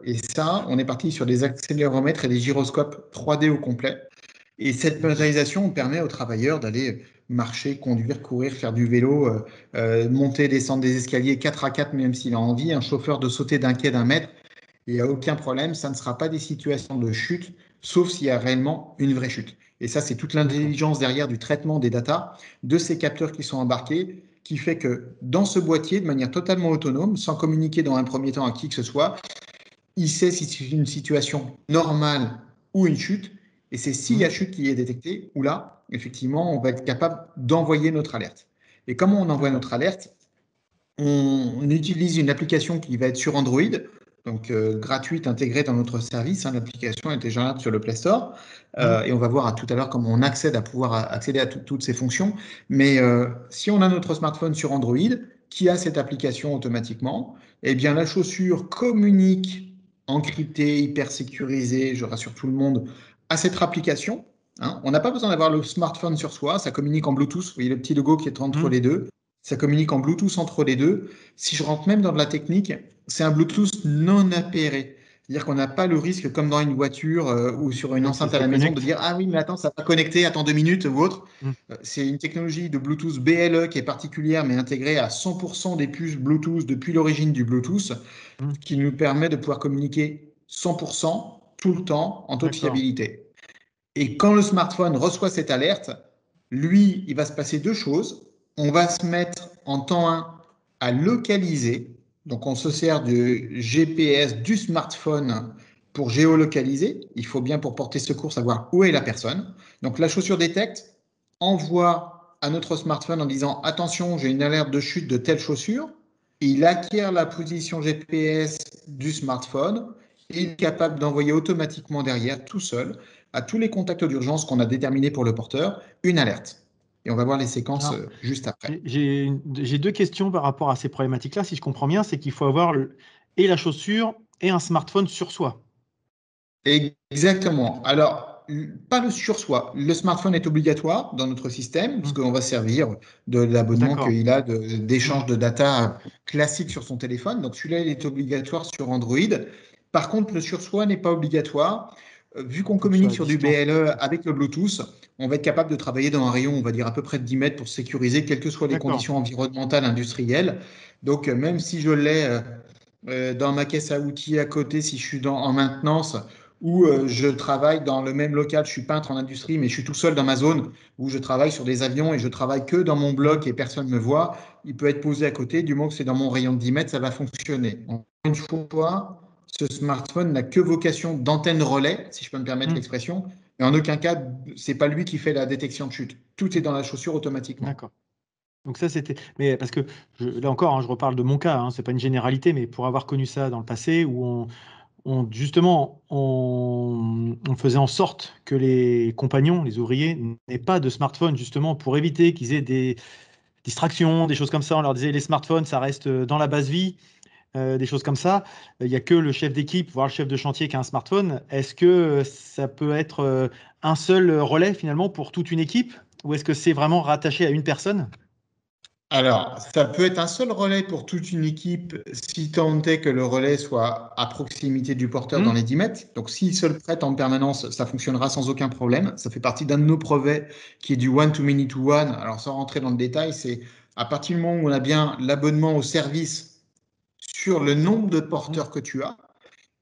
Et ça, on est parti sur des accéléromètres et des gyroscopes 3D au complet. Et cette matérialisation permet aux travailleurs d'aller marcher, conduire, courir, faire du vélo, monter, descendre des escaliers 4 à 4, même s'il a envie, un chauffeur de sauter d'un quai d'un mètre. Il n'y a aucun problème, ça ne sera pas des situations de chute, sauf s'il y a réellement une vraie chute. Et ça, c'est toute l'intelligence derrière du traitement des datas, de ces capteurs qui sont embarqués, qui fait que dans ce boîtier, de manière totalement autonome, sans communiquer dans un premier temps à qui que ce soit, il sait si c'est une situation normale ou une chute. Et c'est s'il y a chute qui est détectée, ou là, effectivement, on va être capable d'envoyer notre alerte. Et comment on envoie notre alerte? On utilise une application qui va être sur Android, donc gratuite, intégrée dans notre service. Hein, l'application est déjà sur le Play Store. Et on va voir tout à l'heure comment on accède à pouvoir accéder à toutes ces fonctions. Mais si on a notre smartphone sur Android, qui a cette application automatiquement, eh bien la chaussure communique encryptée, hyper sécurisée, je rassure tout le monde, à cette application. Hein. On n'a pas besoin d'avoir le smartphone sur soi, ça communique en Bluetooth. Vous voyez le petit logo qui est entre les deux. Ça communique en Bluetooth entre les deux. Si je rentre même dans de la technique, c'est un Bluetooth non appairé. C'est-à-dire qu'on n'a pas le risque, comme dans une voiture ou sur une enceinte à la maison, de dire ah oui, mais attends, ça va connecter, attends 2 minutes ou autre. C'est une technologie de Bluetooth BLE qui est particulière, mais intégrée à 100% des puces Bluetooth depuis l'origine du Bluetooth, qui nous permet de pouvoir communiquer 100% tout le temps en toute fiabilité. Et quand le smartphone reçoit cette alerte, lui, il va se passer deux choses. On va se mettre en temps 1 à localiser. Donc, on se sert du GPS du smartphone pour géolocaliser. Il faut bien, pour porter secours, savoir où est la personne. Donc, la chaussure détecte, envoie à notre smartphone en disant attention, j'ai une alerte de chute de telle chaussure. Il acquiert la position GPS du smartphone et il est capable d'envoyer automatiquement derrière, tout seul, à tous les contacts d'urgence qu'on a déterminés pour le porteur, une alerte. Et on va voir les séquences juste après. J'ai deux questions par rapport à ces problématiques-là. Si je comprends bien, c'est qu'il faut avoir et la chaussure et un smartphone sur soi. Exactement. Alors, pas le sur soi. Le smartphone est obligatoire dans notre système, parce qu'on va servir de l'abonnement qu'il a d'échange de data classique sur son téléphone. Donc, celui-là, il est obligatoire sur Android. Par contre, le sur soi n'est pas obligatoire. Vu qu'on communique sur du BLE avec le Bluetooth, on va être capable de travailler dans un rayon, on va dire à peu près de 10 mètres pour sécuriser, quelles que soient les conditions environnementales, industrielles. Donc, même si je l'ai dans ma caisse à outils à côté, si je suis en maintenance, ou je travaille dans le même local, je suis peintre en industrie, mais je suis tout seul dans ma zone où je travaille sur des avions et je travaille que dans mon bloc et personne ne me voit, il peut être posé à côté, du moment que c'est dans mon rayon de 10 mètres, ça va fonctionner. Une fois, ce smartphone n'a que vocation d'antenne relais, si je peux me permettre l'expression, mais en aucun cas, c'est pas lui qui fait la détection de chute. Tout est dans la chaussure automatiquement. D'accord. Donc ça, c'était... Mais parce que, là encore, je reparle de mon cas, ce n'est pas une généralité, mais pour avoir connu ça dans le passé, où justement, on faisait en sorte que les compagnons, les ouvriers, n'aient pas de smartphone, justement, pour éviter qu'ils aient des distractions, des choses comme ça. On leur disait, les smartphones, ça reste dans la base vie, des choses comme ça. Il n'y a que le chef d'équipe, voire le chef de chantier qui a un smartphone. Est-ce que ça peut être un seul relais, finalement, pour toute une équipe? Ou est-ce que c'est vraiment rattaché à une personne? Alors, ça peut être un seul relais pour toute une équipe si tant est que le relais soit à proximité du porteur dans les 10 mètres. Donc, s'il se le prête en permanence, ça fonctionnera sans aucun problème. Ça fait partie d'un de nos brevets qui est du one-to-many to one. Alors, sans rentrer dans le détail, c'est à partir du moment où on a bien l'abonnement au service sur le nombre de porteurs que tu as.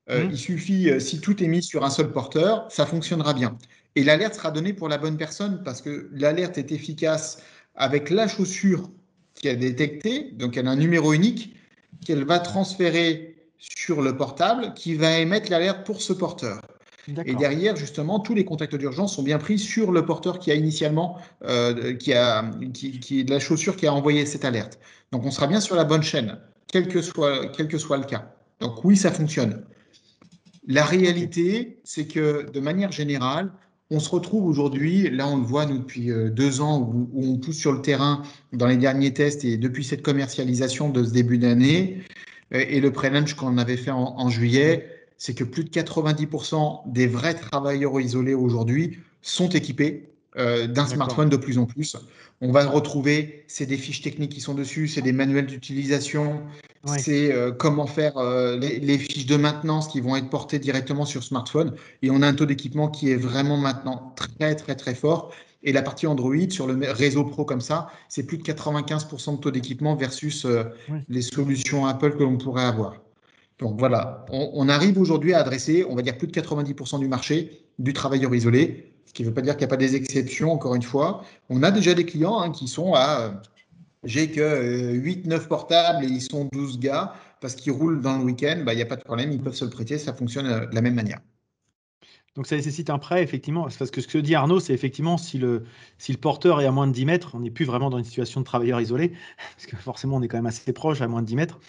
Il suffit, si tout est mis sur un seul porteur, ça fonctionnera bien. Et l'alerte sera donnée pour la bonne personne parce que l'alerte est efficace avec la chaussure qui a détecté, donc elle a un numéro unique qu'elle va transférer sur le portable qui va émettre l'alerte pour ce porteur. Et derrière, justement, tous les contacts d'urgence sont bien pris sur le porteur qui a initialement, qui est de la chaussure qui a envoyé cette alerte. Donc, on sera bien sur la bonne chaîne, quel que soit le cas. Donc, oui, ça fonctionne. La réalité, c'est que de manière générale, on se retrouve aujourd'hui, là on le voit nous depuis 2 ans, où on pousse sur le terrain dans les derniers tests et depuis cette commercialisation de ce début d'année et le pré-launch qu'on avait fait en juillet, c'est que plus de 90% des vrais travailleurs isolés aujourd'hui sont équipés d'un smartphone de plus en plus. On va retrouver, c'est des fiches techniques qui sont dessus, c'est des manuels d'utilisation, c'est comment faire les fiches de maintenance qui vont être portées directement sur smartphone. Et on a un taux d'équipement qui est vraiment maintenant très, très, très fort. Et la partie Android sur le réseau pro comme ça, c'est plus de 95% de taux d'équipement versus les solutions Apple que l'on pourrait avoir. Donc voilà, on arrive aujourd'hui à adresser, on va dire, plus de 90% du marché du travailleur isolé, ce qui ne veut pas dire qu'il n'y a pas des exceptions, encore une fois. On a déjà des clients qui sont à j'ai que 8-9 portables et ils sont 12 gars parce qu'ils roulent dans le week-end, il n'y a pas de problème, ils peuvent se le prêter, ça fonctionne de la même manière. Donc ça nécessite un prêt, effectivement, parce que ce que dit Arnaud, c'est effectivement si le si le porteur est à moins de 10 mètres, on n'est plus vraiment dans une situation de travailleur isolé, parce que forcément on est quand même assez proche à moins de 10 mètres.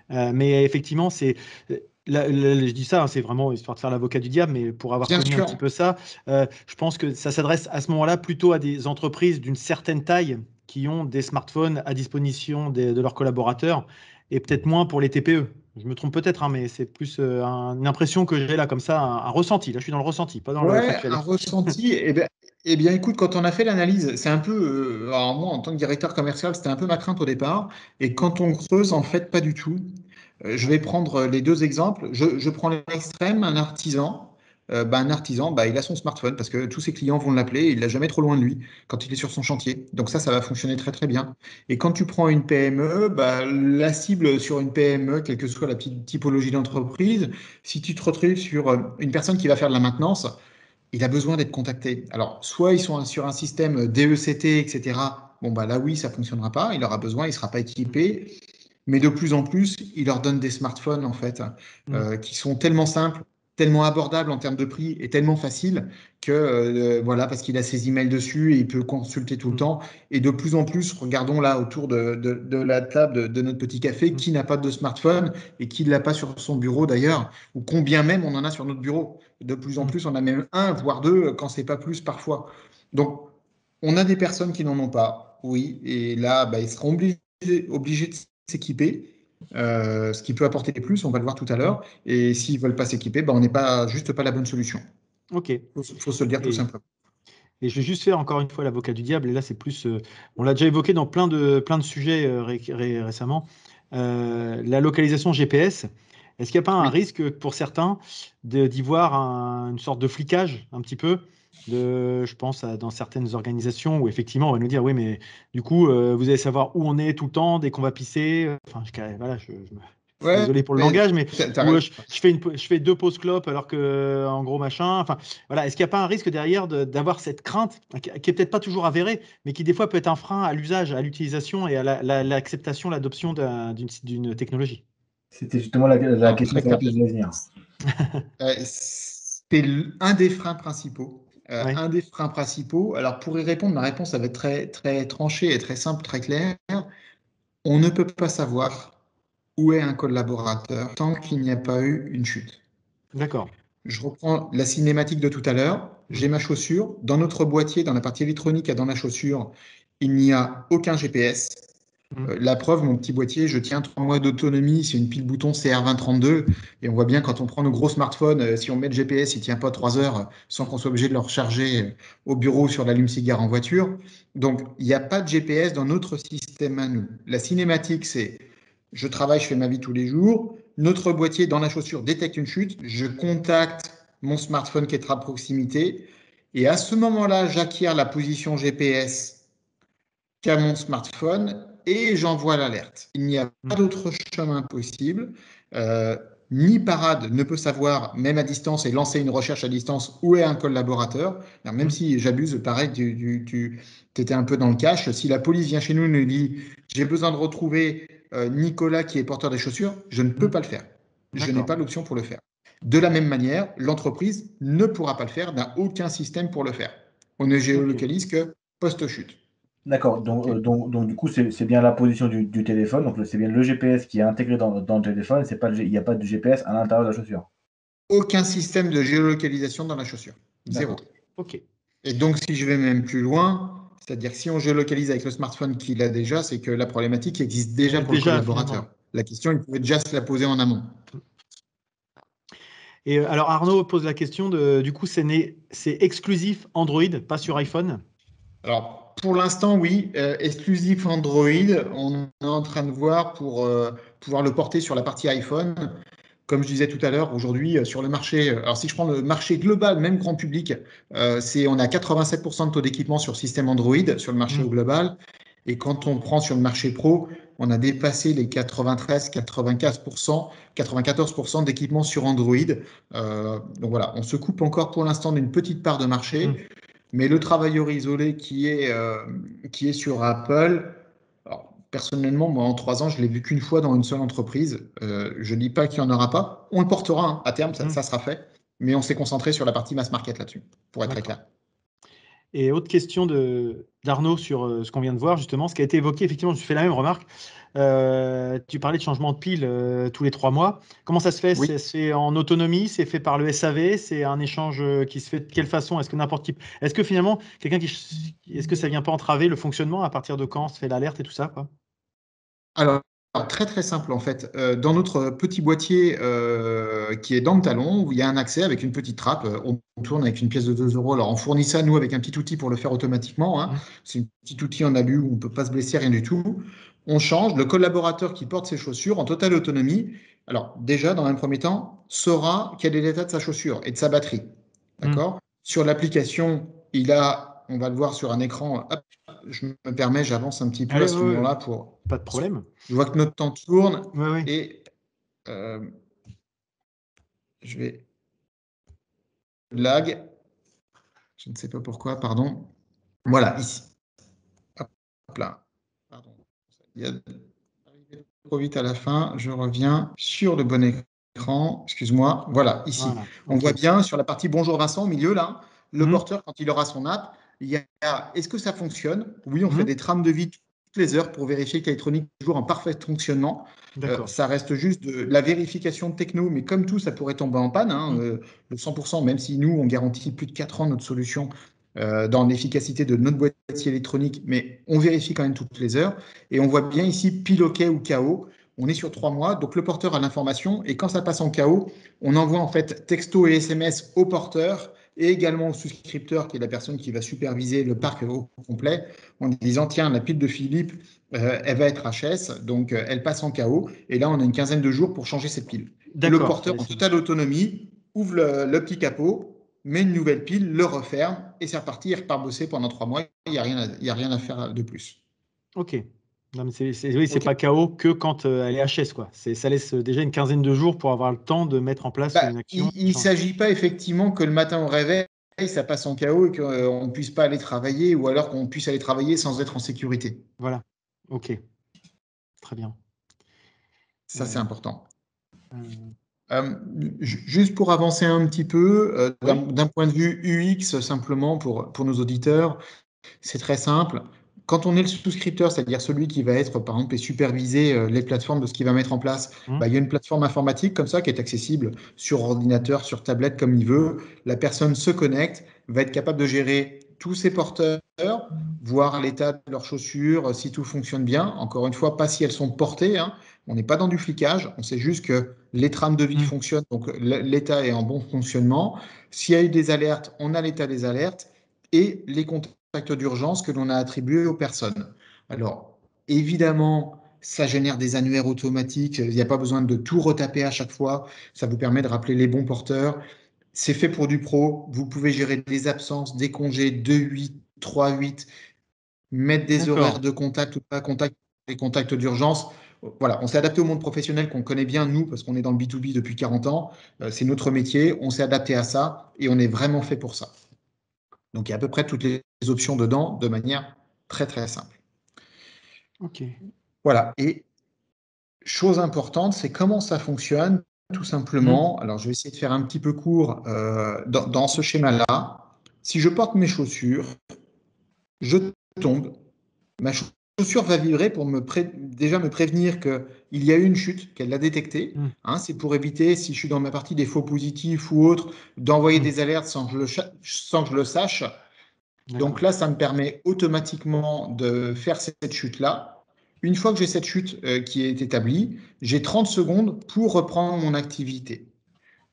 Mais effectivement, je dis ça, c'est vraiment histoire de faire l'avocat du diable, mais pour avoir Bien connu un sûr. petit peu ça, je pense que ça s'adresse à ce moment-là plutôt à des entreprises d'une certaine taille qui ont des smartphones à disposition de leurs collaborateurs et peut-être moins pour les TPE. Je me trompe peut-être, hein, mais c'est plus une impression que j'ai là, comme ça, un ressenti. Là, je suis dans le ressenti, pas dans le Ouais, factuel. un ressenti. Eh bien, écoute, quand on a fait l'analyse, c'est un peu, alors moi, en tant que directeur commercial, c'était un peu ma crainte au départ. Et quand on creuse, en fait, pas du tout. Je vais prendre les deux exemples. Je prends l'extrême, un artisan. Un artisan, il a son smartphone parce que tous ses clients vont l'appeler. Il l'a jamais trop loin de lui quand il est sur son chantier. Donc ça va fonctionner très très bien. Et quand tu prends une PME, la cible sur une PME, quelle que soit la petite typologie d'entreprise, si tu te retrouves sur une personne qui va faire de la maintenance, il a besoin d'être contacté. Alors, soit ils sont sur un système DECT, etc. Bon, là, oui, ça ne fonctionnera pas. Il aura besoin, il ne sera pas équipé. Mais de plus en plus, il leur donne des smartphones, en fait, qui sont tellement simples, tellement abordables en termes de prix et tellement faciles que, voilà, parce qu'il a ses emails dessus et il peut consulter tout le temps. Et de plus en plus, regardons là autour de la table de notre petit café, qui n'a pas de smartphone et qui ne l'a pas sur son bureau d'ailleurs, ou combien même on en a sur notre bureau. De plus en plus, on a même un, voire deux, quand c'est pas plus parfois. Donc, on a des personnes qui n'en ont pas, oui, et là, ils seront obligés de s'équiper, ce qui peut apporter des plus, on va le voir tout à l'heure. Et s'ils ne veulent pas s'équiper, on n'est pas juste pas la bonne solution. Ok. Il faut se le dire tout simplement. Et je vais juste faire encore une fois l'avocat du diable. Et là, c'est plus, on l'a déjà évoqué dans plein de sujets récemment. La localisation GPS. Est-ce qu'il n'y a pas un risque pour certains d'y voir une sorte de flicage un petit peu je pense dans certaines organisations où effectivement on va nous dire oui, mais du coup vous allez savoir où on est tout le temps dès qu'on va pisser. Enfin, voilà, je suis Ouais, désolé pour le mais langage, mais je fais 2 pauses clopes alors que en gros machin. Enfin, voilà, est-ce qu'il n'y a pas un risque derrière d'avoir cette crainte qui est peut-être pas toujours avérée, mais qui des fois peut être un frein à l'usage, à l'utilisation et à l'acceptation, l'adoption d'une technologie? C'était justement la question très sur clair. laquelle je voulais venir. C'est un des freins principaux. Ouais. Un des freins principaux. Alors, pour y répondre, ma réponse va être très, très tranchée et très simple, très claire. On ne peut pas savoir où est un collaborateur tant qu'il n'y a pas eu une chute. D'accord. Je reprends la cinématique de tout à l'heure. J'ai ma chaussure. Dans notre boîtier, dans la partie électronique, dans la chaussure, il n'y a aucun GPS. La preuve, mon petit boîtier, je tiens 3 mois d'autonomie. C'est une pile bouton CR2032. Et on voit bien quand on prend nos gros smartphones, si on met le GPS, il ne tient pas 3 heures sans qu'on soit obligé de le recharger au bureau sur l'allume-cigare en voiture. Donc, il n'y a pas de GPS dans notre système à nous. La cinématique, c'est je travaille, je fais ma vie tous les jours. Notre boîtier dans la chaussure détecte une chute. Je contacte mon smartphone qui est à proximité. Et à ce moment-là, j'acquiers la position GPS qu'a mon smartphone et j'envoie l'alerte. Il n'y a pas d'autre chemin possible. ni Parade ne peut savoir, même à distance, et lancer une recherche à distance, où est un collaborateur. Alors, même si j'abuse, pareil, tu étais un peu dans le cash. Si la police vient chez nous et nous dit j'ai besoin de retrouver Nicolas qui est porteur des chaussures, je ne peux pas le faire. Je n'ai pas l'option pour le faire. De la même manière, l'entreprise ne pourra pas le faire, n'a aucun système pour le faire. On ne géolocalise que post-chute. D'accord, donc du coup, c'est bien la position du téléphone, donc c'est bien le GPS qui est intégré dans le téléphone, il n'y a pas de GPS à l'intérieur de la chaussure. Aucun système de géolocalisation dans la chaussure. Zéro. Ok. Et donc, si je vais même plus loin, c'est-à-dire que si on géolocalise avec le smartphone qu'il a déjà, c'est que la problématique existe déjà pour le collaborateur. Finalement. La question, il pouvait déjà se la poser en amont. Et alors, Arnaud pose la question du coup, c'est exclusif Android, pas sur iPhone? Alors, pour l'instant, oui, exclusif Android. On est en train de voir pour pouvoir le porter sur la partie iPhone. Comme je disais tout à l'heure, aujourd'hui, sur le marché, alors si je prends le marché global, même grand public, on a 87% de taux d'équipement sur système Android, sur le marché au global. Et quand on prend sur le marché pro, on a dépassé les 94% d'équipement sur Android. Donc voilà, on se coupe encore pour l'instant d'une petite part de marché. Mais le travailleur isolé qui est sur Apple, alors, personnellement, moi, en 3 ans, je ne l'ai vu qu'une fois dans une seule entreprise. Je ne dis pas qu'il n'y en aura pas. On le portera, hein. À terme, ça sera fait. Mais on s'est concentré sur la partie mass market là-dessus, pour être très clair. Et autre question d'Arnaud sur ce qu'on vient de voir, justement, ce qui a été évoqué, effectivement, je fais la même remarque. Tu parlais de changement de pile tous les 3 mois. Comment ça se fait? Oui. C'est fait en autonomie? C'est fait par le SAV? C'est un échange qui se fait de quelle façon? Est-ce que n'importe qui... Est-ce que finalement, est-ce que ça vient pas entraver le fonctionnement? À partir de quand on se fait l'alerte et tout ça, quoi? Alors, très très simple en fait. Dans notre petit boîtier qui est dans le talon, où il y a un accès avec une petite trappe, on tourne avec une pièce de 2 euros. Alors on fournit ça nous avec un petit outil pour le faire automatiquement, hein. C'est un petit outil en alu où on ne peut pas se blesser, rien du tout. On change. Le collaborateur qui porte ses chaussures en totale autonomie, alors déjà dans un premier temps, saura quel est l'état de sa chaussure et de sa batterie. D'accord? Sur l'application, on va le voir sur un écran. Hop, je me permets, j'avance un petit peu à ce moment-là pour. Pas de problème. Je vois que notre temps tourne Ouais. et je vais lag. Je ne sais pas pourquoi, pardon. Voilà, ici. Hop là. Pardon. Il y a arrivé trop vite à la fin. Je reviens sur le bon écran. Excuse-moi. Voilà, ici. Voilà. On voit bien sur la partie Bonjour Vincent au milieu là, le porteur, quand il aura son app, il y a est-ce que ça fonctionne? Oui, on fait des trames de vie toutes les heures pour vérifier que l'électronique est toujours en parfait fonctionnement. Ça reste juste de la vérification de techno, mais comme tout, ça pourrait tomber en panne, hein, le 100%, même si nous, on garantit plus de 4 ans notre solution dans l'efficacité de notre boîtier électronique, mais on vérifie quand même toutes les heures. Et on voit bien ici, pile OK ou KO. On est sur 3 mois, donc le porteur a l'information, et quand ça passe en KO, on envoie en fait texto et SMS au porteur, et également au souscripteur, qui est la personne qui va superviser le parc au complet, en disant, tiens, la pile de Philippe, elle va être HS, donc elle passe en KO, et là, on a une quinzaine de jours pour changer cette pile. Le porteur, en totale autonomie, ouvre le petit capot, met une nouvelle pile, le referme, et c'est reparti, il repart bosser pendant 3 mois, il n'y a rien à faire de plus. Ok. Non, mais c'est pas KO que quand elle est HS, quoi. Ça laisse déjà une quinzaine de jours pour avoir le temps de mettre en place une action. Il ne s'agit pas effectivement que le matin au réveil, ça passe en KO et qu'on ne puisse pas aller travailler, ou alors qu'on puisse aller travailler sans être en sécurité. Voilà. Ok. Très bien. Ça, c'est important. Juste pour avancer un petit peu, d'un point de vue UX, simplement pour nos auditeurs, c'est très simple. Quand on est le souscripteur, c'est-à-dire celui qui va être, par exemple, et superviser les plateformes de ce qu'il va mettre en place, il y a une plateforme informatique comme ça qui est accessible sur ordinateur, sur tablette, comme il veut. La personne se connecte, va être capable de gérer tous ses porteurs, voir l'état de leurs chaussures, si tout fonctionne bien. Encore une fois, pas si elles sont portées, hein. On n'est pas dans du flicage, on sait juste que les trames de vie fonctionnent, donc l'état est en bon fonctionnement. S'il y a eu des alertes, on a l'état des alertes et les contacts d'urgence que l'on a attribués aux personnes. Alors, évidemment, ça génère des annuaires automatiques, il n'y a pas besoin de tout retaper à chaque fois, ça vous permet de rappeler les bons porteurs. C'est fait pour du pro, vous pouvez gérer des absences, des congés, 2-8, 3-8, mettre des horaires de contact ou pas contact, des contacts d'urgence. voilà, on s'est adapté au monde professionnel qu'on connaît bien, nous, parce qu'on est dans le B2B depuis 40 ans. C'est notre métier. On s'est adapté à ça et on est vraiment fait pour ça. Donc, il y a à peu près toutes les options dedans de manière très, très simple. Ok. Voilà. Et chose importante, c'est comment ça fonctionne, tout simplement. Alors, je vais essayer de faire un petit peu court dans ce schéma-là. Si je porte mes chaussures, je tombe, ma chaussure va vibrer pour déjà me prévenir qu'il y a eu une chute, qu'elle l'a détectée. Hein, c'est pour éviter, si je suis dans ma partie des faux positifs ou autre, d'envoyer des alertes sans que je le sache. Donc là, ça me permet automatiquement de faire cette chute-là. Une fois que j'ai cette chute qui est établie, j'ai 30 secondes pour reprendre mon activité.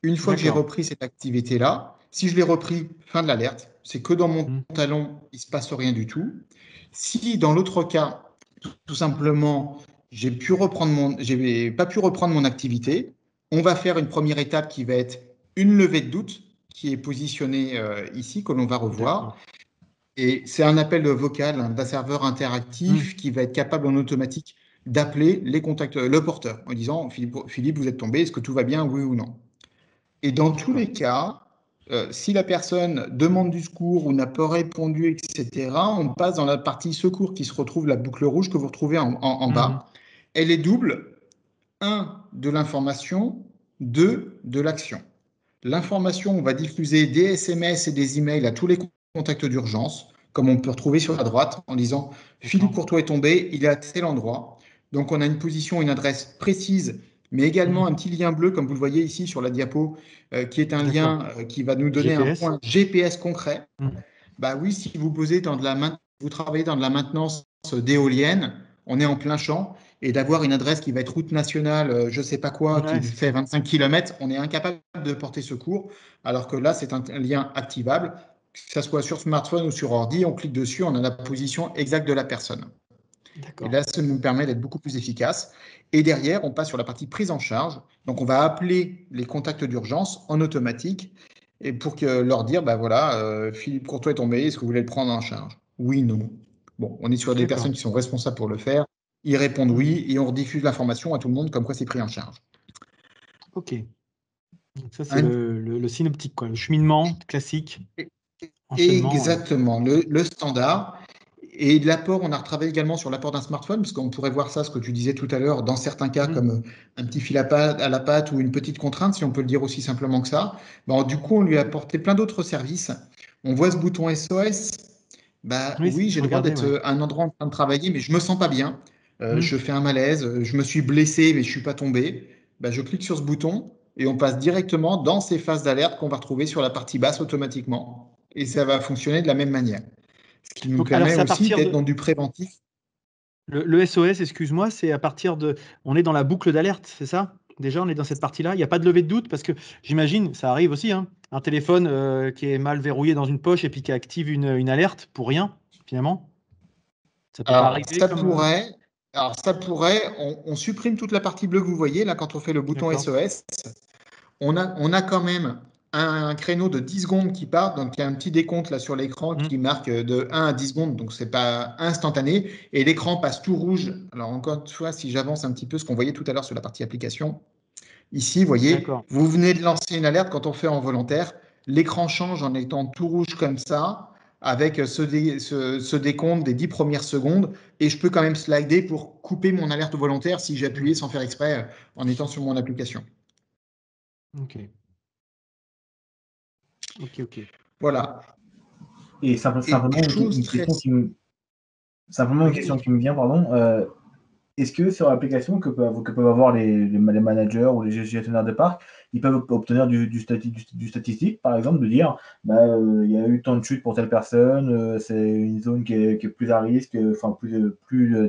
Une fois que j'ai repris cette activité-là, si je l'ai repris, fin de l'alerte, c'est que dans mon talon, il ne se passe rien du tout. Si dans l'autre cas, tout simplement, j'ai pas pu reprendre mon activité, on va faire une première étape qui va être une levée de doute qui est positionnée ici, que l'on va revoir. Et c'est un appel vocal d'un serveur interactif qui va être capable en automatique d'appeler le porteur en disant Philippe, vous êtes tombé, est-ce que tout va bien, oui ou non? Et dans tous les cas, si la personne demande du secours ou n'a pas répondu, etc., on passe dans la partie secours qui se retrouve, la boucle rouge que vous retrouvez en bas. Elle est double, 1 de l'information, 2 de l'action. L'information, on va diffuser des SMS et des emails à tous les contacts d'urgence, comme on peut retrouver sur la droite, en disant Philippe Courtois est tombé, il est à tel endroit. Donc on a une position, une adresse précise, mais également un petit lien bleu, comme vous le voyez ici sur la diapo, qui est un lien qui va nous donner un point GPS concret. Bah oui, si vous vous travaillez dans de la maintenance d'éoliennes, on est en plein champ, et d'avoir une adresse qui va être route nationale, je ne sais pas quoi, qui fait 25 km, on est incapable de porter secours, alors que là, c'est un lien activable, que ce soit sur smartphone ou sur ordi, on clique dessus, on a la position exacte de la personne. Et là, ça nous permet d'être beaucoup plus efficace. Et derrière, on passe sur la partie prise en charge. Donc, on va appeler les contacts d'urgence en automatique et pour leur dire, bah voilà, Philippe Courtois est tombé, est-ce que vous voulez le prendre en charge? Oui, non. Bon, on est sur des personnes qui sont responsables pour le faire. Ils répondent oui et on rediffuse l'information à tout le monde comme quoi c'est pris en charge. Ok. Donc ça, c'est le synoptique, quoi, le cheminement classique. Exactement, le standard. Et l'apport, on a retravaillé également sur l'apport d'un smartphone, parce qu'on pourrait voir ça, ce que tu disais tout à l'heure, dans certains cas, comme un petit fil à la patte ou une petite contrainte, si on peut le dire aussi simplement que ça. Bon, du coup, on lui a apporté plein d'autres services. On voit ce bouton SOS. Bah, oui, j'ai le droit d'être à un endroit en train de travailler, mais je me sens pas bien. Je fais un malaise, je me suis blessé, mais je suis pas tombé. Bah, je clique sur ce bouton et on passe directement dans ces phases d'alerte qu'on va retrouver sur la partie basse automatiquement. Et ça va fonctionner de la même manière. Ce qui nous permet aussi d'être dans du préventif. Le SOS, excuse-moi, c'est à partir de... On est dans la boucle d'alerte, c'est ça? Déjà, on est dans cette partie-là. Il n'y a pas de levée de doute parce que j'imagine, ça arrive aussi, hein, un téléphone qui est mal verrouillé dans une poche et puis qui active une alerte pour rien, finalement. Ça peut pas arriver ça pourrait, on supprime toute la partie bleue que vous voyez là quand on fait le bouton SOS. On a quand même un créneau de 10 secondes qui part, donc il y a un petit décompte là sur l'écran qui marque de 1 à 10 secondes, donc c'est pas instantané, et l'écran passe tout rouge. Alors encore une fois, si j'avance un petit peu ce qu'on voyait tout à l'heure sur la partie application, ici, vous voyez, vous venez de lancer une alerte quand on fait en volontaire, l'écran change en étant tout rouge comme ça, avec ce décompte des 10 premières secondes, et je peux quand même slider pour couper mon alerte volontaire si j'ai appuyé sans faire exprès en étant sur mon application. Ok. Voilà. Et simplement une question qui me vient, pardon. Est-ce que sur l'application que peuvent avoir les managers ou les gestionnaires de parc, ils peuvent obtenir du statistique, par exemple, de dire il y a eu tant de chutes pour telle personne, c'est une zone qui est plus à risque, enfin plus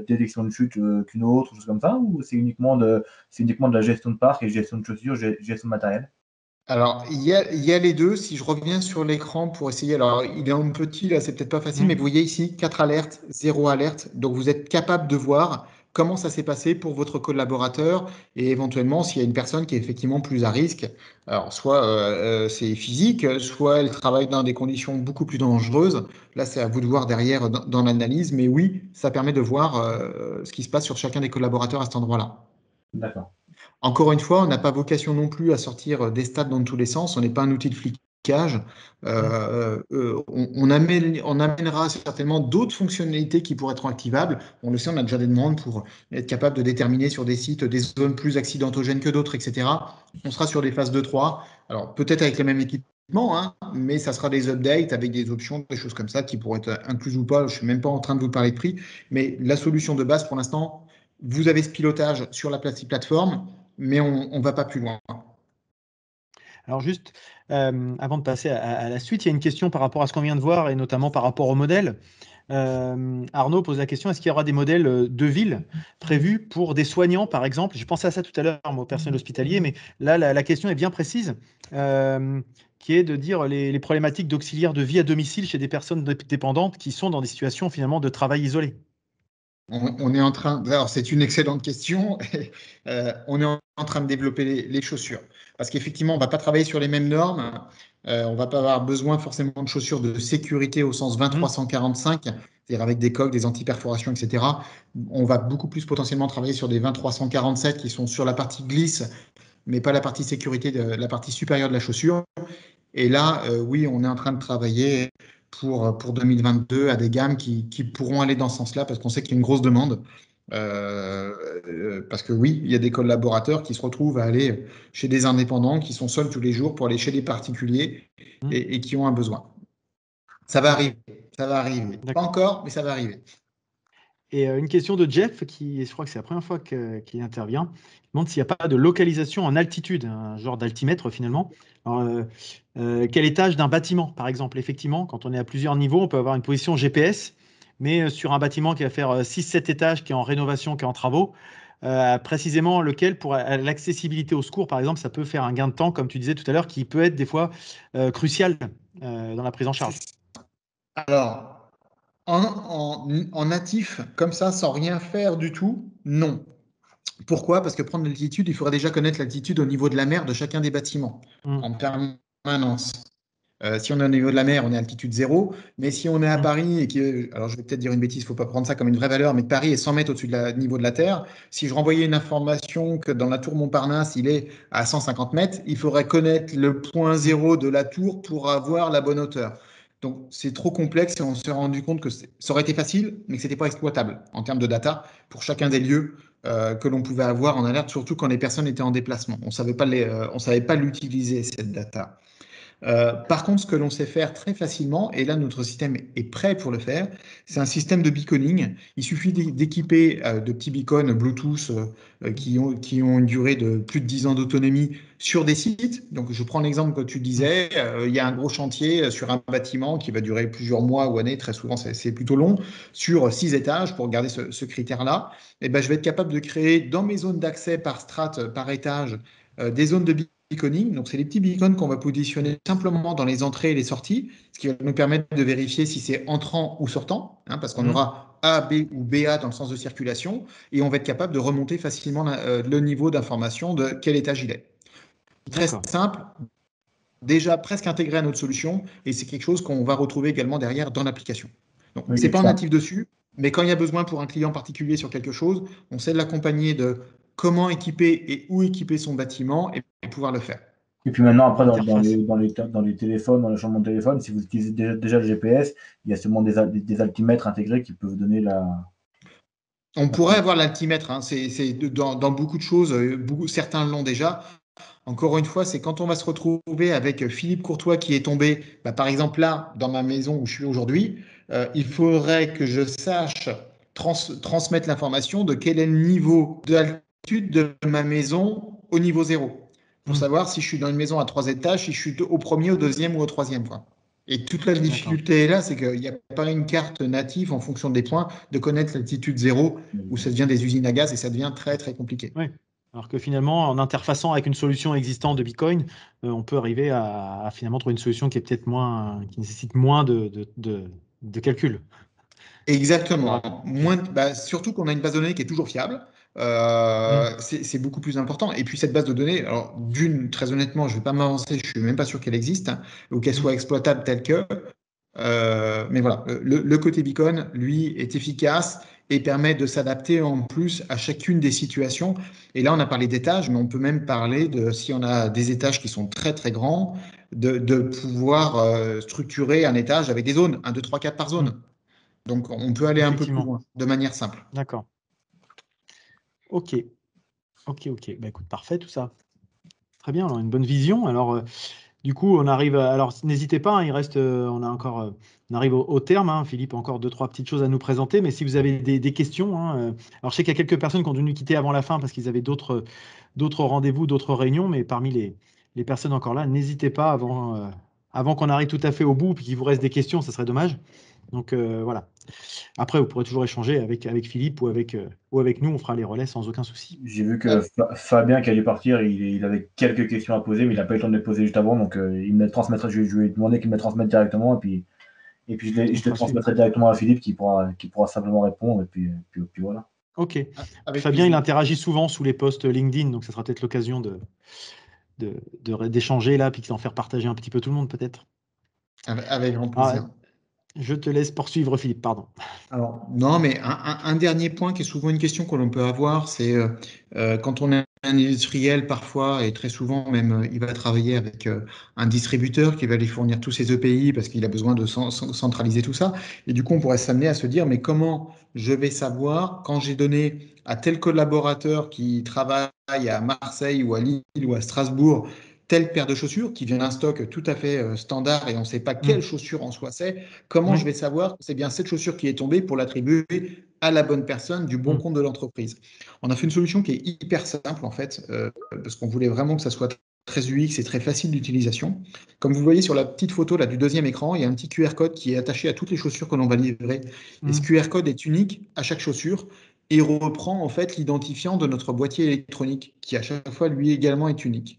détection de chute qu'une autre, choses comme ça, ou c'est uniquement de la gestion de parc et gestion de chaussures, gestion de matériel? Alors, il y a les deux. Si je reviens sur l'écran pour essayer, alors il est un petit, là, c'est peut-être pas facile, mais vous voyez ici 4 alertes, 0 alerte. Donc, vous êtes capable de voir comment ça s'est passé pour votre collaborateur et éventuellement s'il y a une personne qui est effectivement plus à risque. Alors, soit c'est physique, soit elle travaille dans des conditions beaucoup plus dangereuses. Là, c'est à vous de voir derrière dans l'analyse, mais oui, ça permet de voir ce qui se passe sur chacun des collaborateurs à cet endroit-là. D'accord. Encore une fois, on n'a pas vocation non plus à sortir des stats dans tous les sens. On n'est pas un outil de flicage. On amènera certainement d'autres fonctionnalités qui pourraient être activables. On le sait, on a déjà des demandes pour être capable de déterminer sur des sites des zones plus accidentogènes que d'autres, etc. On sera sur des phases 2-3. Alors, peut-être avec les mêmes équipements, hein, mais ça sera des updates avec des options, des choses comme ça qui pourraient être incluses ou pas. Je ne suis même pas en train de vous parler de prix, mais la solution de base pour l'instant, vous avez ce pilotage sur la plateforme, mais on ne va pas plus loin. Alors juste, avant de passer à la suite, il y a une question par rapport à ce qu'on vient de voir et notamment par rapport au modèle. Arnaud pose la question, est-ce qu'il y aura des modèles de ville prévus pour des soignants, par exemple? J'ai pensé à ça tout à l'heure, moi, au personnel hospitalier, mais là, la question est bien précise, qui est de dire les problématiques d'auxiliaires de vie à domicile chez des personnes dépendantes qui sont dans des situations finalement de travail isolé. On est en train, alors c'est une excellente question, on est en train de développer les chaussures. Parce qu'effectivement, on ne va pas travailler sur les mêmes normes, on ne va pas avoir besoin forcément de chaussures de sécurité au sens 2345, c'est-à-dire avec des coques, des anti-perforations, etc. On va beaucoup plus potentiellement travailler sur des 2347 qui sont sur la partie glisse, mais pas la partie sécurité, la partie supérieure de la chaussure. Et là, oui, on est en train de travailler pour 2022 à des gammes qui pourront aller dans ce sens-là parce qu'on sait qu'il y a une grosse demande. Parce que oui, il y a des collaborateurs qui se retrouvent à aller chez des indépendants qui sont seuls tous les jours pour aller chez des particuliers et qui ont un besoin. Ça va arriver, ça va arriver. Pas encore, mais ça va arriver. Et une question de Jeff, qui, je crois que c'est la première fois qu'il intervient, il demande s'il n'y a pas de localisation en altitude, un genre d'altimètre finalement. Alors, quel étage d'un bâtiment, par exemple? Effectivement, quand on est à plusieurs niveaux, on peut avoir une position GPS, mais sur un bâtiment qui va faire 6-7 étages, qui est en rénovation, qui est en travaux, précisément lequel, pour l'accessibilité au secours, par exemple, ça peut faire un gain de temps, comme tu disais tout à l'heure, qui peut être des fois crucial dans la prise en charge. Alors, en natif, comme ça, sans rien faire du tout, non. Pourquoi? Parce que prendre l'altitude, il faudrait déjà connaître l'altitude au niveau de la mer de chacun des bâtiments en permanence. Si on est au niveau de la mer, on est à altitude zéro. Mais si on est à Paris et que, alors je vais peut-être dire une bêtise, il ne faut pas prendre ça comme une vraie valeur, mais Paris est 100 mètres au-dessus du niveau de la Terre. Si je renvoyais une information que dans la tour Montparnasse, il est à 150 mètres, il faudrait connaître le point zéro de la tour pour avoir la bonne hauteur. Donc c'est trop complexe et on s'est rendu compte que ça aurait été facile, mais que ce n'était pas exploitable en termes de data pour chacun des lieux que l'on pouvait avoir en alerte, surtout quand les personnes étaient en déplacement. On ne savait pas l'utiliser, cette data. Par contre, ce que l'on sait faire très facilement, et là notre système est prêt pour le faire, c'est un système de beaconing. Il suffit d'équiper de petits beacons Bluetooth qui ont une durée de plus de 10 ans d'autonomie sur des sites. Donc je prends l'exemple que tu disais, il y a un gros chantier sur un bâtiment qui va durer plusieurs mois ou années, très souvent c'est plutôt long, sur 6 étages, pour garder ce critère-là. Et ben, je vais être capable de créer dans mes zones d'accès par strate, par étage, des zones de beaconing. Donc, c'est les petits beacons qu'on va positionner simplement dans les entrées et les sorties, ce qui va nous permettre de vérifier si c'est entrant ou sortant, hein, parce qu'on aura A, B ou BA dans le sens de circulation, et on va être capable de remonter facilement le niveau d'information de quel étage il est. Très simple, déjà presque intégré à notre solution, et c'est quelque chose qu'on va retrouver également derrière dans l'application. Donc, ce n'est pas un natif dessus, mais quand il y a besoin pour un client particulier sur quelque chose, on sait l'accompagner de comment équiper et où équiper son bâtiment et pouvoir le faire. Et puis maintenant, après, dans les téléphones, dans les changements de téléphone, si vous utilisez déjà le GPS, il y a seulement des altimètres intégrés qui peuvent vous donner la. On pourrait avoir l'altimètre, hein, c'est dans beaucoup de choses, certains l'ont déjà. Encore une fois, c'est quand on va se retrouver avec Philippe Courtois qui est tombé, par exemple là, dans ma maison où je suis aujourd'hui, il faudrait que je sache transmettre l'information de quel est le niveau d'altitude de ma maison au niveau zéro, pour savoir si je suis dans une maison à 3 étages, si je suis au premier, au deuxième ou au troisième. Et toute la difficulté est là, c'est qu'il n'y a pas une carte native en fonction des points de connaître l'altitude zéro, où ça devient des usines à gaz et ça devient très très compliqué. Oui. Alors que finalement, en interfaçant avec une solution existante de Bitcoin, on peut arriver à finalement trouver une solution qui est peut-être moins, qui nécessite moins de calcul. Exactement. Surtout qu'on a une base de données qui est toujours fiable. Mm. C'est beaucoup plus important. Et puis cette base de données, alors d'une, très honnêtement, je ne vais pas m'avancer, je ne suis même pas sûr qu'elle existe, hein, ou qu'elle soit Mm. exploitable telle que. Mais voilà, le côté beacon, lui, est efficace et permet de s'adapter en plus à chacune des situations. Et là, on a parlé d'étages, mais on peut même parler de, si on a des étages qui sont très très grands, de pouvoir structurer un étage avec des zones, 1, 2, 3, 4 par Mm. zone. Donc, on peut aller un peu plus Effectivement. loin, de manière simple. D'accord. Ok. Ok. Ok. Bah, écoute, parfait tout ça. Très bien. Alors, une bonne vision. Alors, du coup, on arrive. Alors, n'hésitez pas. Hein, il reste. On a encore. On arrive au terme. Hein. Philippe a encore 2, 3 petites choses à nous présenter. Mais si vous avez des questions, hein, alors je sais qu'il y a quelques personnes qui ont dû nous quitter avant la fin parce qu'ils avaient d'autres rendez-vous, d'autres réunions. Mais parmi les personnes encore là, n'hésitez pas avant qu'on arrive tout à fait au bout, puis qu'il vous reste des questions, ça serait dommage. Donc voilà. Après, vous pourrez toujours échanger avec Philippe ou avec nous. On fera les relais sans aucun souci. J'ai vu que Fabien qui allait partir, il avait quelques questions à poser, mais il n'a pas eu le temps de les poser juste avant, donc il me les transmettra. Je lui ai demandé qu'il me les transmette directement, et puis On je les fera suivre. transmettrai directement à Philippe qui pourra simplement répondre, et puis voilà. Ok. Puis Avec Fabien, il plaisir. interagit souvent sous les posts LinkedIn, donc ça sera peut-être l'occasion d'échanger là, puis d'en faire partager un petit peu tout le monde peut-être. Avec grand Ah, plaisir. je te laisse poursuivre, Philippe, pardon. Alors, non, mais un dernier point qui est souvent une question que l'on peut avoir, c'est quand on est un industriel parfois, et très souvent même, il va travailler avec un distributeur qui va lui fournir tous ses EPI parce qu'il a besoin de centraliser tout ça. Et du coup, on pourrait s'amener à se dire, mais comment je vais savoir quand j'ai donné à tel collaborateur qui travaille à Marseille ou à Lille ou à Strasbourg telle paire de chaussures qui vient d'un stock tout à fait standard et on ne sait pas quelle Hmm. chaussure en soi c'est. Comment je Oui. vais savoir que c'est bien cette chaussure qui est tombée pour l'attribuer à la bonne personne du bon Hmm. compte de l'entreprise? On a fait une solution qui est hyper simple en fait, parce qu'on voulait vraiment que ça soit très UX et très facile d'utilisation. Comme vous voyez sur la petite photo là, du deuxième écran, il y a un petit QR code qui est attaché à toutes les chaussures que l'on va livrer. Et ce Hmm. QR code est unique à chaque chaussure et il reprend en fait l'identifiant de notre boîtier électronique qui à chaque fois lui également est unique.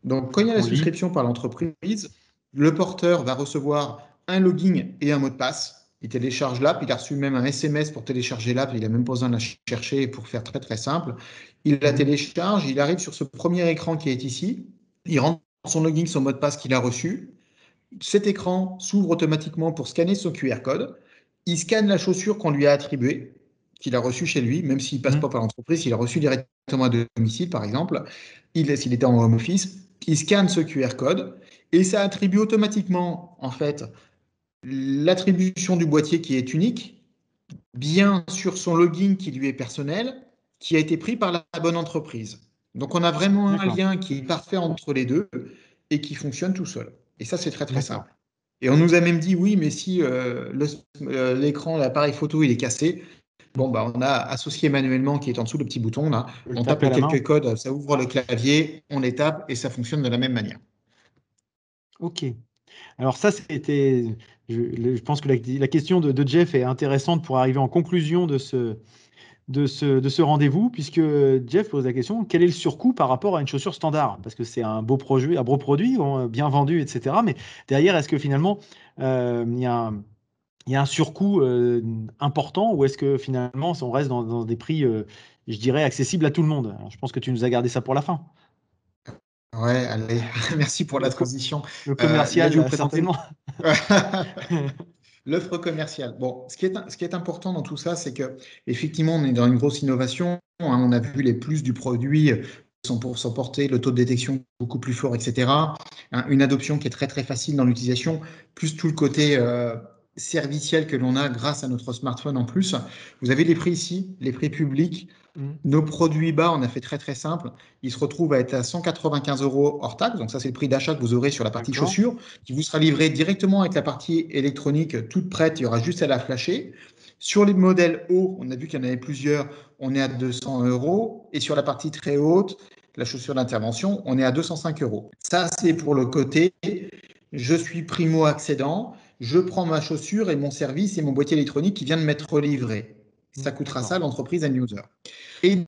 Donc, quand il y a la On lit. souscription par l'entreprise, le porteur va recevoir un login et un mot de passe. Il télécharge l'app, il a reçu même un SMS pour télécharger l'app, il n'a même pas besoin de la chercher pour faire très très simple. Il la Hmm. télécharge, il arrive sur ce premier écran qui est ici, il rentre son login, son mot de passe qu'il a reçu. Cet écran s'ouvre automatiquement pour scanner son QR code. Il scanne la chaussure qu'on lui a attribuée, qu'il a reçue chez lui, même s'il ne passe Hmm. pas par l'entreprise, il a reçu directement à domicile, par exemple. S'il était en home office, il scanne ce QR code et ça attribue automatiquement, en fait, l'attribution du boîtier qui est unique, bien sur son login qui lui est personnel, qui a été pris par la bonne entreprise. Donc, on a vraiment un D'accord. lien qui est parfait entre les deux et qui fonctionne tout seul. Et ça, c'est très, très D'accord. simple. Et on nous a même dit, oui, mais si l'écran, l'appareil photo, il est cassé, Hmm. bon, bah, on a associé manuellement qui est en dessous le petit bouton, là. Je peux le On tape taper les à la main. quelques codes, ça ouvre le clavier, on les tape et ça fonctionne de la même manière. Ok. Alors ça, c'était. Je pense que la question de Jeff est intéressante pour arriver en conclusion de ce rendez-vous, puisque Jeff pose la question, quel est le surcoût par rapport à une chaussure standard? Parce que c'est un beau produit, bon, bien vendu, etc. Mais derrière, est-ce que finalement, il y a un surcoût important ou est-ce que finalement, on reste dans des prix, je dirais, accessibles à tout le monde? Alors, je pense que tu nous as gardé ça pour la fin. Ouais, allez, merci pour la Le, transition. le Là, je vais vous commercial, présenter certainement. l'offre commerciale. Bon, ce qui est important dans tout ça, c'est que effectivement, on est dans une grosse innovation, hein. On a vu les plus du produit 100% porté, le taux de détection beaucoup plus fort, etc. Hein, une adoption qui est très très facile dans l'utilisation, plus tout le côté serviciel que l'on a grâce à notre smartphone en plus. Vous avez les prix ici, les prix publics. Mm. Nos produits bas, on a fait très très simple. Ils se retrouvent à être à 195 euros hors taxe. Donc ça, c'est le prix d'achat que vous aurez sur la partie D'accord. chaussures, qui vous sera livré directement avec la partie électronique toute prête. Il y aura juste à la flasher. Sur les modèles hauts, on a vu qu'il y en avait plusieurs. On est à 200 euros. Et sur la partie très haute, la chaussure d'intervention, on est à 205 euros. Ça, c'est pour le côté je suis primo-accédant, je prends ma chaussure et mon service et mon boîtier électronique qui vient de m'être livré. Ça coûtera ça D'accord. à l'entreprise end user. Et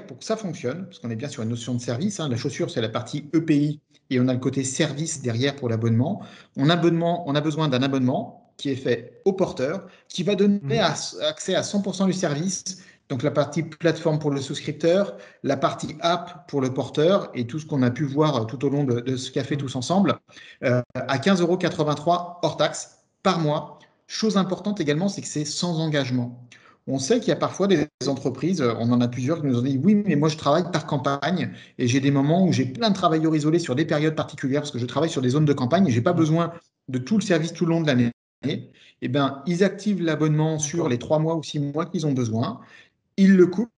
pour que ça fonctionne, parce qu'on est bien sur une notion de service, hein, la chaussure, c'est la partie EPI et on a le côté service derrière pour l'abonnement. On a besoin d'un abonnement qui est fait au porteur, qui va donner accès à 100% du service. Donc la partie plateforme pour le souscripteur, la partie app pour le porteur et tout ce qu'on a pu voir tout au long de ce café tous ensemble, à 15,83 € hors taxe par mois. Chose importante également, c'est que c'est sans engagement. On sait qu'il y a parfois des entreprises, on en a plusieurs qui nous ont dit oui, mais moi je travaille par campagne et j'ai des moments où j'ai plein de travailleurs isolés sur des périodes particulières parce que je travaille sur des zones de campagne et je n'ai pas besoin de tout le service tout le long de l'année. Eh bien, ils activent l'abonnement sur les 3 mois ou 6 mois qu'ils ont besoin. Ils le coupent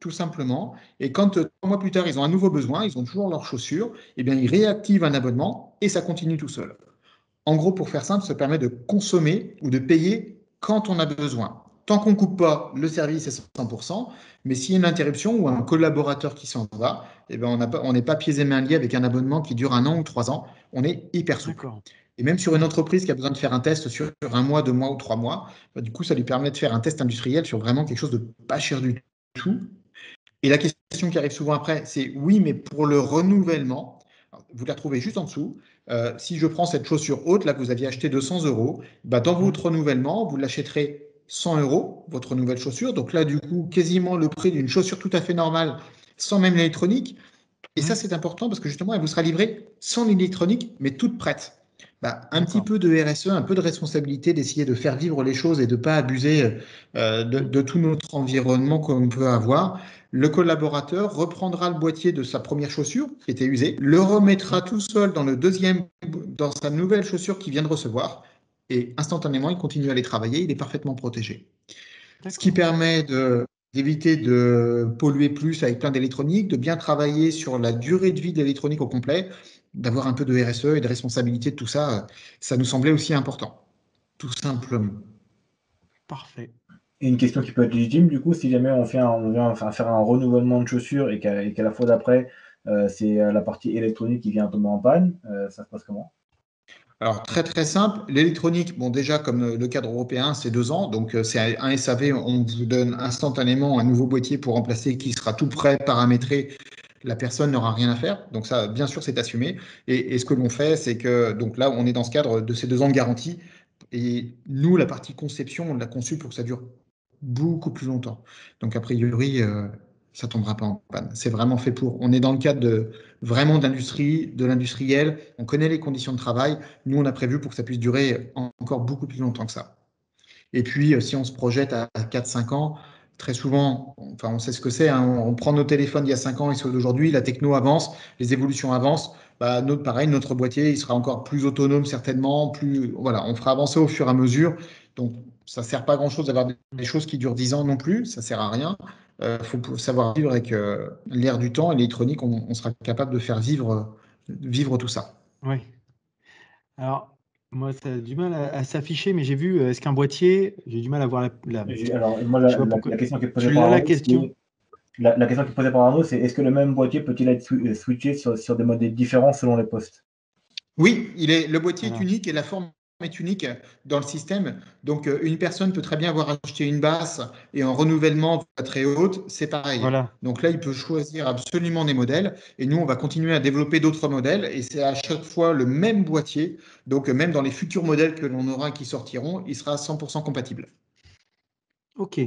tout simplement. Et quand 3 mois plus tard, ils ont un nouveau besoin, ils ont toujours leurs chaussures, eh bien, ils réactivent un abonnement et ça continue tout seul. En gros, pour faire simple, ça permet de consommer ou de payer quand on a besoin. Tant qu'on ne coupe pas, le service est 100%, mais s'il y a une interruption ou un collaborateur qui s'en va, eh ben on n'est pas pieds et mains liés avec un abonnement qui dure 1 an ou 3 ans. On est hyper souple. Et même sur une entreprise qui a besoin de faire un test sur 1 mois, 2 mois ou 3 mois, bah, du coup, ça lui permet de faire un test industriel sur vraiment quelque chose de pas cher du tout. Et la question qui arrive souvent après, c'est oui, mais pour le renouvellement, vous la trouvez juste en dessous. Si je prends cette chaussure haute, là, que vous aviez acheté 200 €, bah, dans votre renouvellement, vous l'achèterez 100 €, votre nouvelle chaussure. Donc là, du coup, quasiment le prix d'une chaussure tout à fait normale, sans même l'électronique. Et ça, c'est important parce que justement, elle vous sera livrée sans l'électronique, mais toute prête. Bah, un petit peu de RSE, un peu de responsabilité d'essayer de faire vivre les choses et de ne pas abuser de tout notre environnement qu'on peut avoir. Le collaborateur reprendra le boîtier de sa première chaussure qui était usée, le remettra tout seul dans sa nouvelle chaussure qu'il vient de recevoir et instantanément, il continue à aller travailler, il est parfaitement protégé. Ce qui permet d'éviter de polluer plus avec plein d'électronique, de bien travailler sur la durée de vie de l'électronique au complet, d'avoir un peu de RSE et de responsabilité de tout ça, ça nous semblait aussi important, tout simplement. Parfait. Et une question qui peut être légitime, du coup, si jamais on vient faire un renouvellement de chaussures et qu'à la fois d'après, c'est la partie électronique qui vient tomber en panne, ça se passe comment? Alors, très très simple, l'électronique, bon déjà comme le cadre européen, c'est 2 ans, donc c'est un SAV, on vous donne instantanément un nouveau boîtier pour remplacer qui sera tout prêt, paramétré, la personne n'aura rien à faire, donc ça bien sûr c'est assumé, et ce que l'on fait c'est que, donc là on est dans ce cadre de ces 2 ans de garantie, et nous la partie conception, on l'a conçue pour que ça dure beaucoup plus longtemps, donc a priori ça tombera pas en panne, c'est vraiment fait pour, on est dans le cadre vraiment d'industrie, de l'industriel, on connaît les conditions de travail. Nous, on a prévu pour que ça puisse durer encore beaucoup plus longtemps que ça. Et puis, si on se projette à 4-5 ans, très souvent, enfin, on sait ce que c'est, hein, on prend nos téléphones il y a 5 ans et ceux d'aujourd'hui, la techno avance, les évolutions avancent. Bah, pareil, notre boîtier, il sera encore plus autonome certainement, voilà, on fera avancer au fur et à mesure. Donc, ça ne sert pas à grand-chose d'avoir des choses qui durent 10 ans non plus, ça ne sert à rien. Il faut savoir vivre avec l'ère du temps et l'électronique, on sera capable de faire vivre tout ça. Oui. Alors, moi, ça a du mal à s'afficher, mais j'ai vu, est-ce qu'un boîtier, j'ai du mal à voir Alors, moi, je sais pas pourquoi. la question qui est posée Tu par l'as la Arnaud, question? la question qui est posée par Arnaud, c'est est-ce que le même boîtier peut-il être switché sur des modèles différents selon les postes? Oui, le boîtier est Voilà. unique et la forme est unique dans le système. Donc, une personne peut très bien avoir acheté une basse et en renouvellement très haute, c'est pareil. Voilà. Donc là, il peut choisir absolument des modèles et nous, on va continuer à développer d'autres modèles et c'est à chaque fois le même boîtier. Donc, même dans les futurs modèles que l'on aura qui sortiront, il sera 100% compatible. Ok.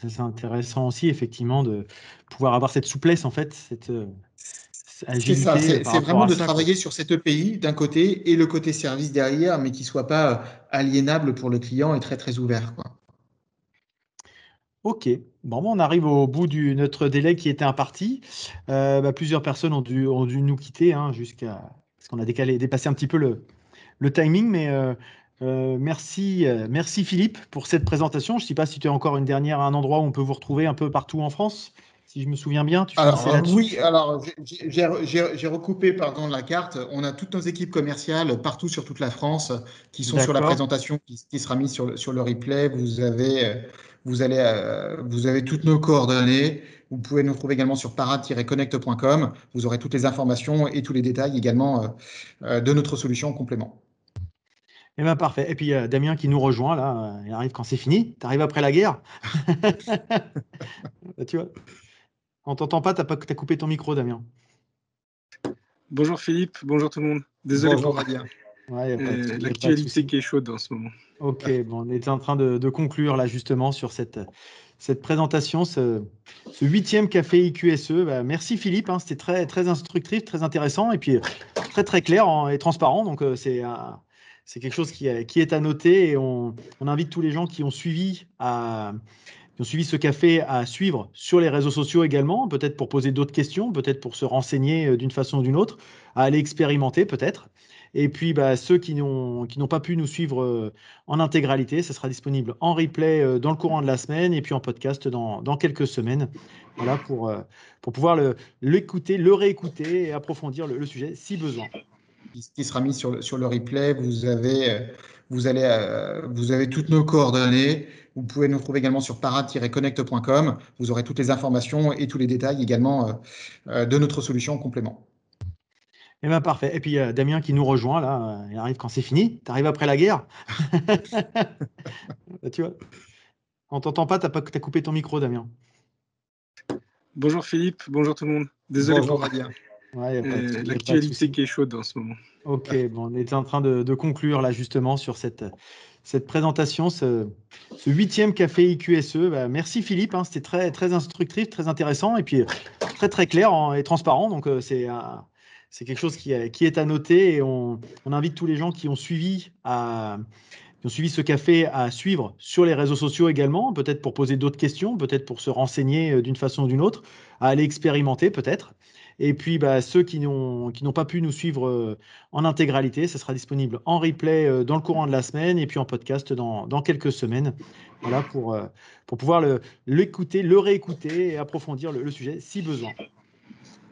Ça, c'est intéressant aussi, effectivement, de pouvoir avoir cette souplesse, en fait, cette C'est ça, agilité par c'est rapport vraiment à de ça, quoi. travailler sur cet EPI d'un côté et le côté service derrière, mais qui ne soit pas aliénable pour le client et très, très ouvert, quoi. Ok, bon, on arrive au bout de notre délai qui était imparti. Plusieurs personnes ont dû nous quitter parce qu'on a dépassé un petit peu le timing, mais merci Philippe pour cette présentation. Je ne sais pas si tu as encore un endroit où on peut vous retrouver un peu partout en France. Si je me souviens bien, tu finissais Alors, là-dessus. oui, alors j'ai recoupé pardon, la carte. On a toutes nos équipes commerciales partout sur toute la France qui sont sur la D'accord. présentation qui sera mise sur le replay. Vous avez toutes nos coordonnées. Vous pouvez nous trouver également sur parade-connect.com. Vous aurez toutes les informations et tous les détails également de notre solution en complément. Eh bien, parfait. Et puis, Damien qui nous rejoint, là, il arrive quand c'est fini. Tu arrives après la guerre. Tu vois, on t'entend pas, t'as coupé ton micro, Damien. Bonjour Philippe, bonjour tout le monde. Désolé Bonjour pour, Fabien. Ouais, y a pas de, y a pas de L'actualité souci. qui est chaude en ce moment. Ok, bon, on était en train de conclure là justement sur cette présentation, ce 8e café IQSE. Bah, merci Philippe, hein, c'était très, très instructif, très intéressant et puis très très clair et transparent. Donc c'est quelque chose qui est à noter et on invite tous les gens qui ont suivi ce café à suivre sur les réseaux sociaux également, peut-être pour poser d'autres questions, peut-être pour se renseigner d'une façon ou d'une autre, à aller expérimenter peut-être. Et puis, bah, ceux qui n'ont pas pu nous suivre en intégralité, ça sera disponible en replay dans le courant de la semaine et puis en podcast dans quelques semaines. Voilà, pour pouvoir l'écouter, le réécouter et approfondir le sujet si besoin. Qui sera mis sur le replay. Vous avez toutes nos coordonnées. Vous pouvez nous trouver également sur parade-connect.com. Vous aurez toutes les informations et tous les détails également de notre solution en complément. Eh ben parfait. Et puis Damien qui nous rejoint là, il arrive quand c'est fini. Tu arrives après la guerre. Tu vois, on t'entend pas, t'as coupé ton micro, Damien. Bonjour Philippe, bonjour tout le monde. Désolé Bonjour, pour Damien. Ouais, l'actualité qui est chaude en ce moment. Ok, bon, on était en train de conclure là justement sur cette présentation, ce 8e café IQSE. Bah, merci Philippe, hein, c'était très, très instructif, très intéressant et puis très très clair et transparent. Donc c'est quelque chose qui est à noter et on invite tous les gens qui ont suivi ce café à suivre sur les réseaux sociaux également, peut-être pour poser d'autres questions, peut-être pour se renseigner d'une façon ou d'une autre, à aller expérimenter peut-être. Et puis, bah, ceux qui n'ont pas pu nous suivre en intégralité, ça sera disponible en replay dans le courant de la semaine et puis en podcast dans quelques semaines. Voilà, pour pouvoir l'écouter, le réécouter et approfondir le sujet si besoin.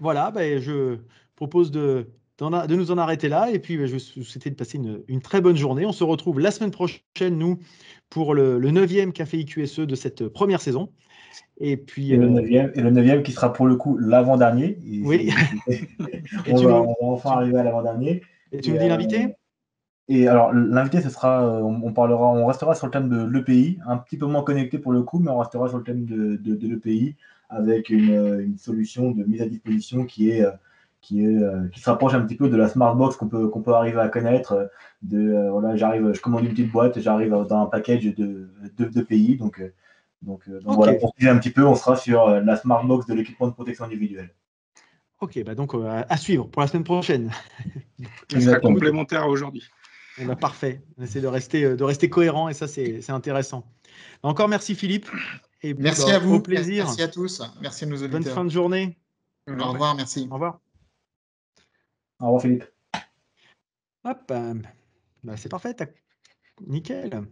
Voilà, bah, je propose de nous en arrêter là. Et puis, je vous souhaite de passer une très bonne journée. On se retrouve la semaine prochaine, nous, pour le 9e Café IQSE de cette première saison. Et puis, le 9e qui sera pour le coup l'avant-dernier. oui. On va enfin arriver à l'avant-dernier. Et tu nous dis l'invité? Et alors, l'invité, ce sera, on restera sur le thème de l'EPI, un petit peu moins connecté pour le coup, mais on restera sur le thème de l'EPI avec une solution de mise à disposition qui se rapproche un petit peu de la Smartbox qu'on peut arriver à connaître. Voilà, je commande une petite boîte, j'arrive dans un package d'EPI. Donc voilà, pour suivre un petit peu, on sera sur la Smartbox de l'équipement de protection individuelle. Ok, bah donc à suivre pour la semaine prochaine. Ça sera complémentaire à aujourd'hui. Eh ben, parfait. On essaie de rester cohérent et ça, c'est intéressant. Encore merci Philippe. Et puis, merci à vous. Au plaisir. Merci à tous. Merci à nos auditeurs. Bonne fin de journée. Au revoir, merci. Au revoir. Au revoir Philippe. Hop, bah, c'est parfait. Nickel.